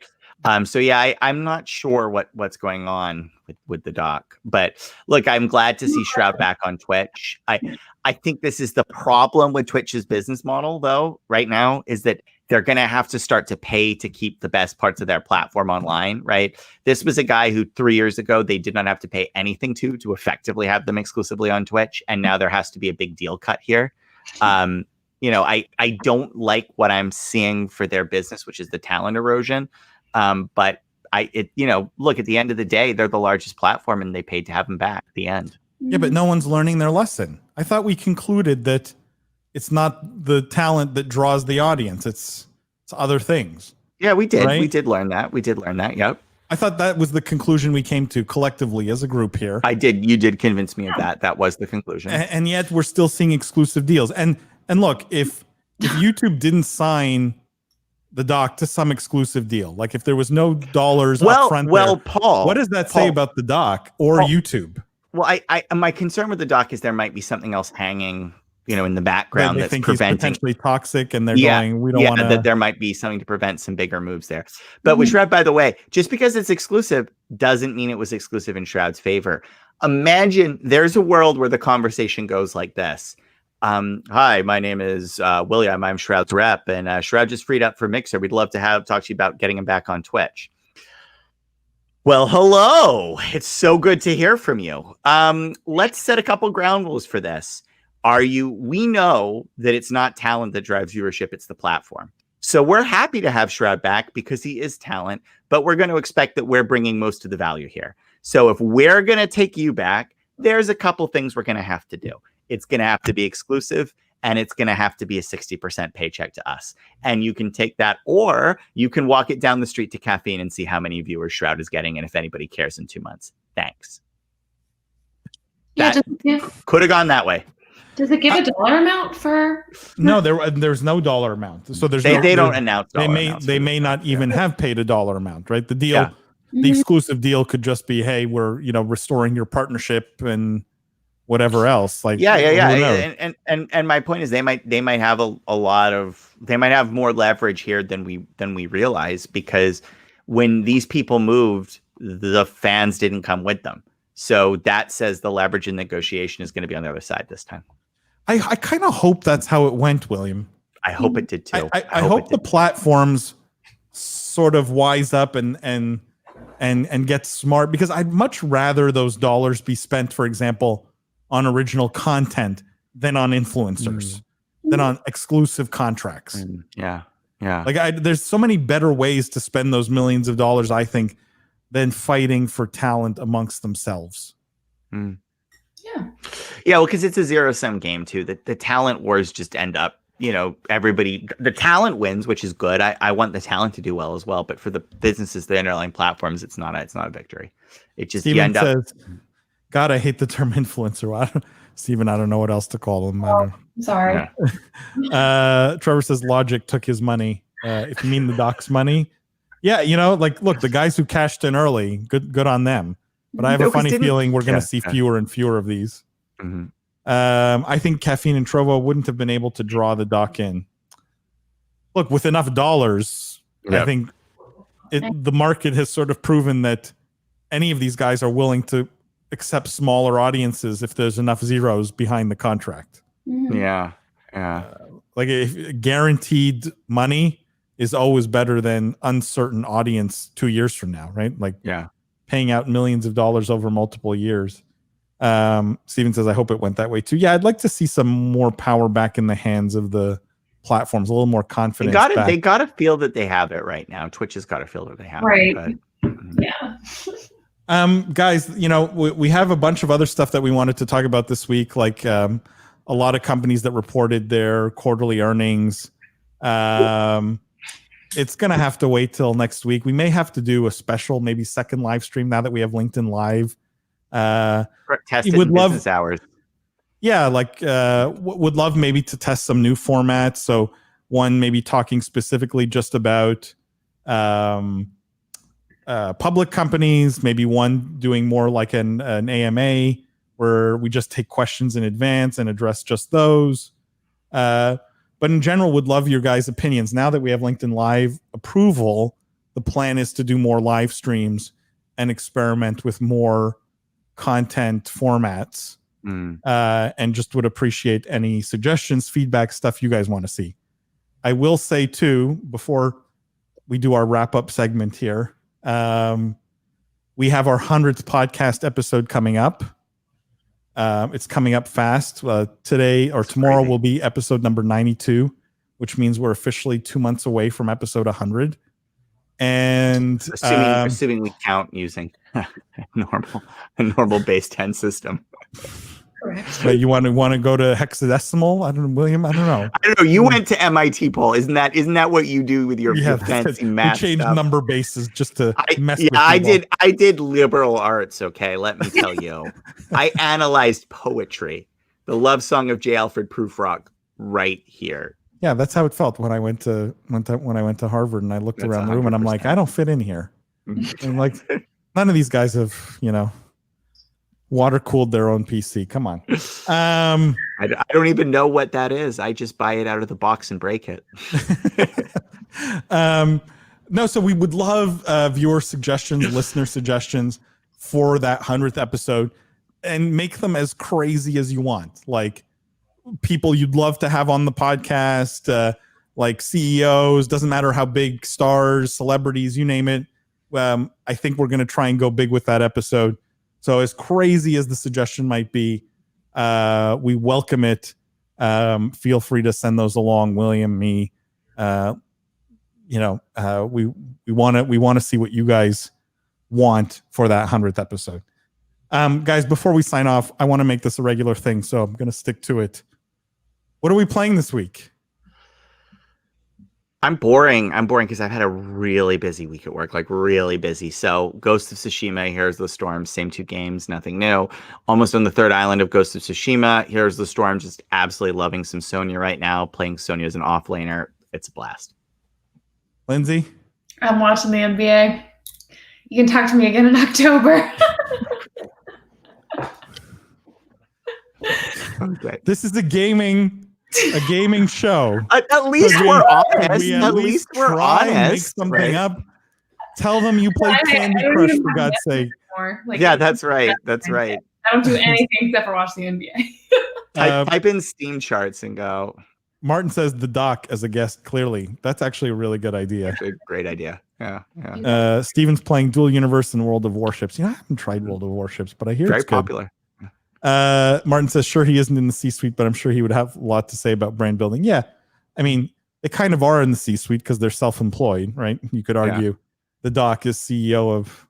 So yeah, I'm not sure what's going on with the doc, but look, I'm glad to see Shroud back on Twitch. I think this is the problem with Twitch's business model, though, right now, is that they're going to have to start to pay to keep the best parts of their platform online, right? This was a guy who 3 years ago, they did not have to pay anything to effectively have them exclusively on Twitch. And now there has to be a big deal cut here. You know, I don't like what I'm seeing for their business, which is the talent erosion. But look, at the end of the day, they're the largest platform and they paid to have them back at the end. Yeah, but no one's learning their lesson. I thought we concluded that it's not the talent that draws the audience. It's other things. Yeah, we did. Right? We did learn that. Yep. I thought that was the conclusion we came to collectively as a group here. You did convince me of that. That was the conclusion. And yet we're still seeing exclusive deals. And look, if YouTube didn't sign the doc to some exclusive deal, like if there was no dollars up front, Paul, what does that say about the doc or YouTube? Well, I my concern with the doc is there might be something else hanging, you know, in the background that's think preventing. He's potentially toxic, and they're going, we don't want to. That there might be something to prevent some bigger moves there. But with Shroud, by the way, just because it's exclusive doesn't mean it was exclusive in Shroud's favor. Imagine there's a world where the conversation goes like this. Hi, my name is William. I'm Shroud's rep, and Shroud just freed up for Mixer. We'd love to talk to you about getting him back on Twitch. Well, hello. It's so good to hear from you. Let's set a couple ground rules for this. We know that it's not talent that drives viewership, it's the platform. So we're happy to have Shroud back because he is talent, but we're going to expect that we're bringing most of the value here. So if we're going to take you back, there's a couple things we're going to have to do. It's going to have to be exclusive, and it's going to have to be a 60% paycheck to us. And you can take that, or you can walk it down the street to Caffeine and see how many viewers Shroud is getting and if anybody cares in 2 months. Thanks. Yeah, Could have gone that way. Does it give a dollar amount for? No, there's no dollar amount. So they don't announce. They may not even have paid a dollar amount, right? The deal, the exclusive deal could just be, hey, we're restoring your partnership and whatever else. Like And my point is they might have they might have more leverage here than we realize, because when these people moved, the fans didn't come with them. So that says the leverage in negotiation is going to be on the other side this time. I kind of hope that's how it went, William. I hope it did too. I hope the platforms sort of wise up and get smart, because I'd much rather those dollars be spent, for example, on original content than on influencers, than on exclusive contracts. Yeah. Like there's so many better ways to spend those millions of dollars, I think, than fighting for talent amongst themselves. Yeah, well, because it's a zero-sum game too. The talent wars just end up, the talent wins, which is good. I want the talent to do well as well, but for the businesses, the underlying platforms, it's not a victory. It just Steven says, God, I hate the term influencer. Steven, I don't know what else to call them. Sorry. Yeah. Trevor says Logic took his money. If you mean the doc's money. Yeah, look, the guys who cashed in early, good on them. But I have a funny feeling we're going to see fewer and fewer of these. I think Caffeine and Trovo wouldn't have been able to draw the doc in. Look, with enough dollars, I think the market has sort of proven that any of these guys are willing to accept smaller audiences if there's enough zeros behind the contract. Yeah. Like if guaranteed money is always better than uncertain audience 2 years from now, right? Like paying out millions of dollars over multiple years. Steven says, I hope it went that way too. Yeah, I'd like to see some more power back in the hands of the platforms, a little more confidence. They got to feel that they have it right now. Twitch has got to feel that they have it. But, Yeah. Guys, we have a bunch of other stuff that we wanted to talk about this week, like a lot of companies that reported their quarterly earnings. It's going to have to wait till next week. We may have to do a special, maybe second live stream now that we have LinkedIn Live. Test it in business hours. Yeah, would love maybe to test some new formats. So one, maybe talking specifically just about public companies, maybe one doing more like an AMA where we just take questions in advance and address just those. But in general, would love your guys' opinions. Now that we have LinkedIn Live approval, the plan is to do more live streams and experiment with more content formats. And just would appreciate any suggestions, feedback, stuff you guys want to see. I will say too, before we do our wrap-up segment here, we have our 100th podcast episode coming up. It's coming up fast. Today or tomorrow will be episode number 92, which means we're officially 2 months away from episode 100. And assuming we count using a normal base 10 system. Correct. But you want to go to hexadecimal? I don't know, William. I don't know. You went to MIT, Paul. Isn't that what you do with your fancy math? We changed number bases just to mess with people. I did liberal arts. Okay, let me tell you. I analyzed poetry. The love song of J. Alfred Prufrock, right here. Yeah, that's how it felt when I went to Harvard and I looked around the room and I'm like, I don't fit in here. And like, none of these guys have, water cooled their own PC. Come on. I don't even know what that is. I just buy it out of the box and break it. No, so we would love viewer suggestions, listener suggestions for that 100th episode, and make them as crazy as you want. Like people you'd love to have on the podcast, like CEOs, doesn't matter how big, stars, celebrities, you name it. I think we're going to try and go big with that episode. So as crazy as the suggestion might be, we welcome it. Feel free to send those along, William, me. We want to see what you guys want for that 100th episode. Guys, before we sign off, I want to make this a regular thing, so I'm going to stick to it. What are we playing this week? I'm boring because I've had a really busy week at work, like really busy. So Ghost of Tsushima, Here's the Storm, same 2 games, nothing new. Almost on the 3rd island of Ghost of Tsushima, Here's the Storm, just absolutely loving some Sonya right now, playing Sonya as an offlaner. It's a blast. Lindsay? I'm watching the NBA. You can talk to me again in October. Okay. This is a gaming show. At least we're honest. At least we're honest. Make something up. Tell them you played Candy Crush, for God's sake. Yeah, that's right. That's right. I don't do anything except for watch the NBA. Type in Steam charts and go. Martin says the doc as a guest. Clearly, that's actually a really good idea. Actually, great idea. Yeah. Steven's playing Dual Universe and World of Warships. I haven't tried World of Warships, but I hear very it's good. popular. Martin says, sure, he isn't in the C-suite, but I'm sure he would have a lot to say about brand building. Yeah. I mean, they kind of are in the C-suite because they're self-employed, right? You could argue the doc is CEO of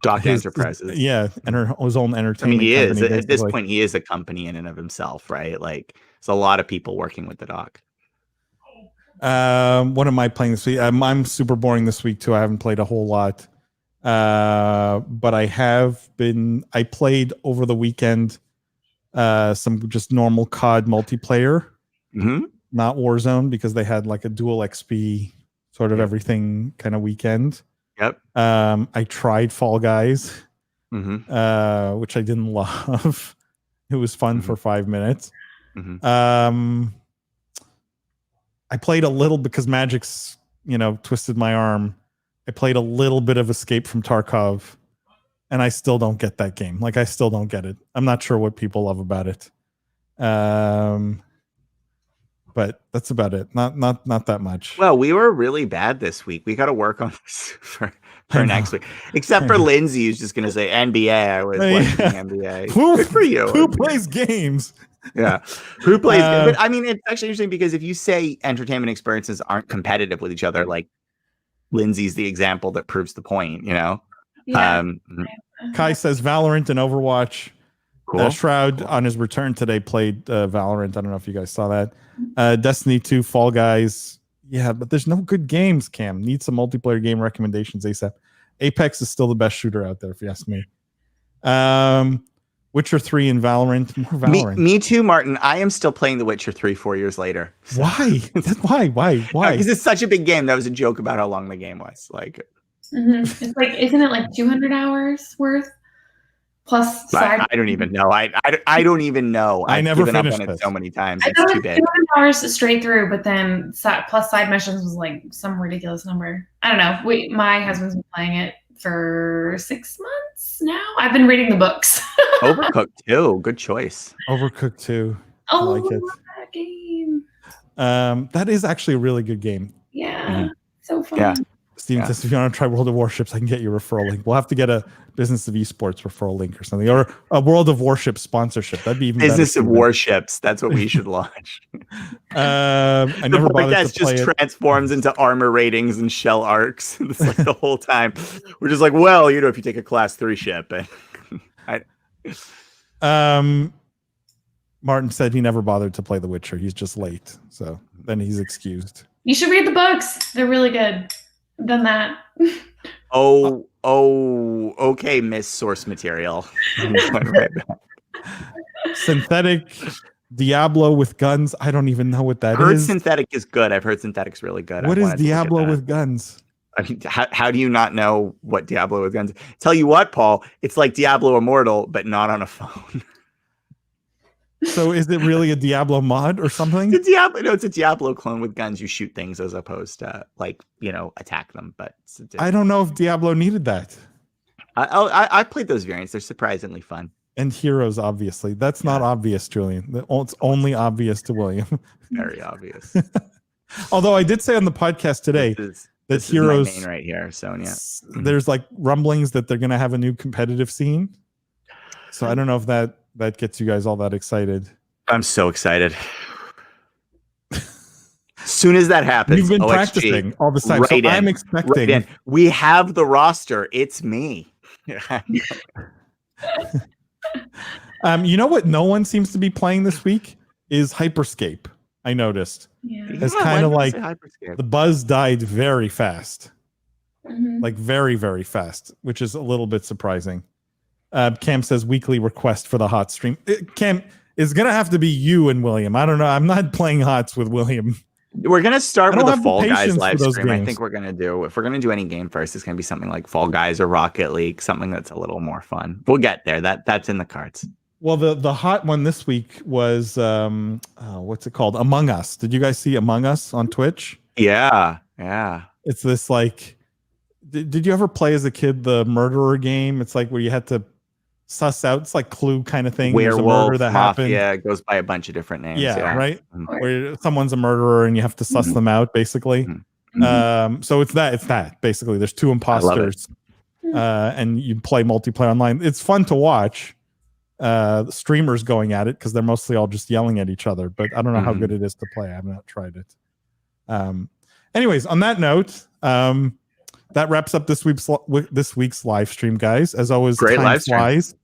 Doc Enterprises. Yeah. And his own entertainment. I mean, he is. Company, at this point, he is a company in and of himself, right? Like, there's a lot of people working with the doc. What am I playing this week? I'm super boring this week, too. I haven't played a whole lot. But I played over the weekend some just normal COD multiplayer, not Warzone, because they had like a dual XP sort of everything kind of weekend. Yep. I tried Fall Guys, which I didn't love. It was fun for 5 minutes. I played a little because Magic's, twisted my arm. I played a little bit of Escape from Tarkov, and I still don't get that game. Like, I still don't get it. I'm not sure what people love about it. But that's about it. Not that much. Well, we were really bad this week. We got to work on this for next week. Except for Lindsay, who's just going to say NBA. I was watching NBA. Good for you. Who plays games? Yeah. Who plays games? But I mean, it's actually interesting because if you say entertainment experiences aren't competitive with each other, like Lindsay's the example that proves the point, Yeah. Kai says Valorant and Overwatch. Cool. Shroud on his return today played Valorant. I don't know if you guys saw that. Destiny 2, Fall Guys. Yeah, but there's no good games, Cam. Need some multiplayer game recommendations ASAP. Apex is still the best shooter out there, if you ask me. Witcher 3 and Valorant. More Valorant. Me too, Martin. I am still playing The Witcher 3 4 years later. So. Why? Why? Because it's such a big game. That was a joke about how long the game was. Like, it's like, isn't it like 200 hours worth? Plus side. I don't even know. I don't even know. I've never given finished up on it so many times. I It's too big. 200 hours straight through, but then plus side missions was like some ridiculous number. I don't know. My husband's been playing it for 6 months now. I've been reading the books. Overcooked 2. Good choice. Overcooked 2. Oh, I like it. that game. That is actually a really good game. Yeah. So fun. Yeah. Steven says, if you want to try World of Warships, I can get you a referral link. We'll have to get a Business of Esports referral link or something, or a World of Warships sponsorship. That'd be even Business better. of Warships. That's what we should launch. I never bothered to play just it. transforms into armor ratings and shell arcs. It's like the whole time. We're just like, well, if you take a class 3 ship. Martin said he never bothered to play The Witcher. He's just late. So then he's excused. You should read the books. They're really good. I've done that. Oh, okay, Miss Source Material. Synthetic Diablo with guns. I don't even know what that I've heard is. Synthetic is good. I've heard Synthetic's really good. What is Diablo with guns? I mean, how do you not know what Diablo with guns? Tell you what, Paul, it's like Diablo Immortal, but not on a phone. So is it really a Diablo mod or something? It's a Diablo clone with guns. You shoot things as opposed to attack them. But I don't know if Diablo needed that. I played those variants. They're surprisingly fun. And heroes, obviously. That's not obvious, Julian. It's only obvious to William. Very obvious. Although I did say on the podcast today that heroes is my main right here, Sonya. There's like rumblings that they're going to have a new competitive scene. So I don't know if that gets you guys all that excited. I'm so excited. As soon as that happens, you've been practicing all this time. Right so I'm expecting. We have the roster. It's me. You know what? No one seems to be playing this week is Hyperscape. I noticed. Yeah. It's kind of like Hyperscape. the buzz died very fast, Mhm. like very, very fast, which is a little bit surprising. Cam says weekly request for the hot stream. Cam, it's gonna have to be you and William. I don't know. I'm not playing hots with William. We're gonna start I with don't a have the Fall Guys patience for live those stream. I games. think we're gonna do if we're gonna do any game first, it's gonna be something like Fall Guys or Rocket League, something that's a little more fun. We'll get there. That's in the cards. Well, the hot one this week was what's it called? Among Us. Did you guys see Among Us on Twitch? Yeah. It's this like, did you ever play as a kid the murderer game? It's like where you had to suss out. It's like Clue kind of thing. There's a Werewolf, murder that happened. Mafia, it goes by a bunch of different names. Yeah, right. Mhm. Where someone's a murderer and you have to suss them out, basically. So it's that basically. There's two imposters, and you play multiplayer online. It's fun to watch. The streamers going at it because they're mostly all just yelling at each other. But I don't know how good it is to play. I have not tried it. Anyways, on that note, that wraps up this week's live stream, guys. As always, Great time live stream. flies.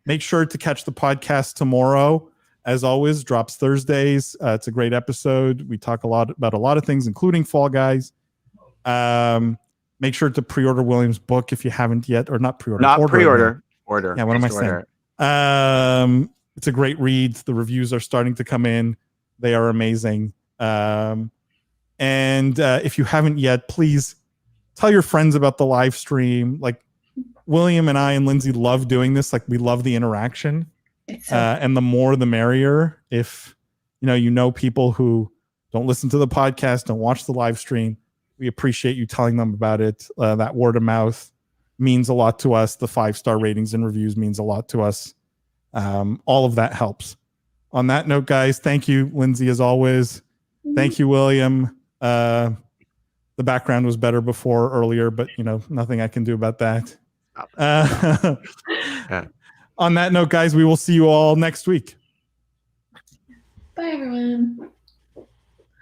Make sure to catch the podcast tomorrow. As always, drops Thursdays. It's a great episode. We talk about a lot of things, including Fall Guys. Make sure to pre-order William's book if you haven't yet, or not pre-order. Not order it pre-order. now. Order. Yeah, what am I Just saying? order. It's a great read. The reviews are starting to come in. They are amazing. And if you haven't yet, please tell your friends about the live stream. Like William and I and Lindsay love doing this. Like we love the interaction. And the more the merrier. If you know people who don't listen to the podcast, don't watch the live stream, we appreciate you telling them about it. That word of mouth means a lot to us. The 5-star ratings and reviews means a lot to us. All of that helps. On that note, guys, thank you, Lindsay, as always. Thank you, William. The background was better earlier, but nothing I can do about that. On that note, guys, we will see you all next week. Bye, everyone.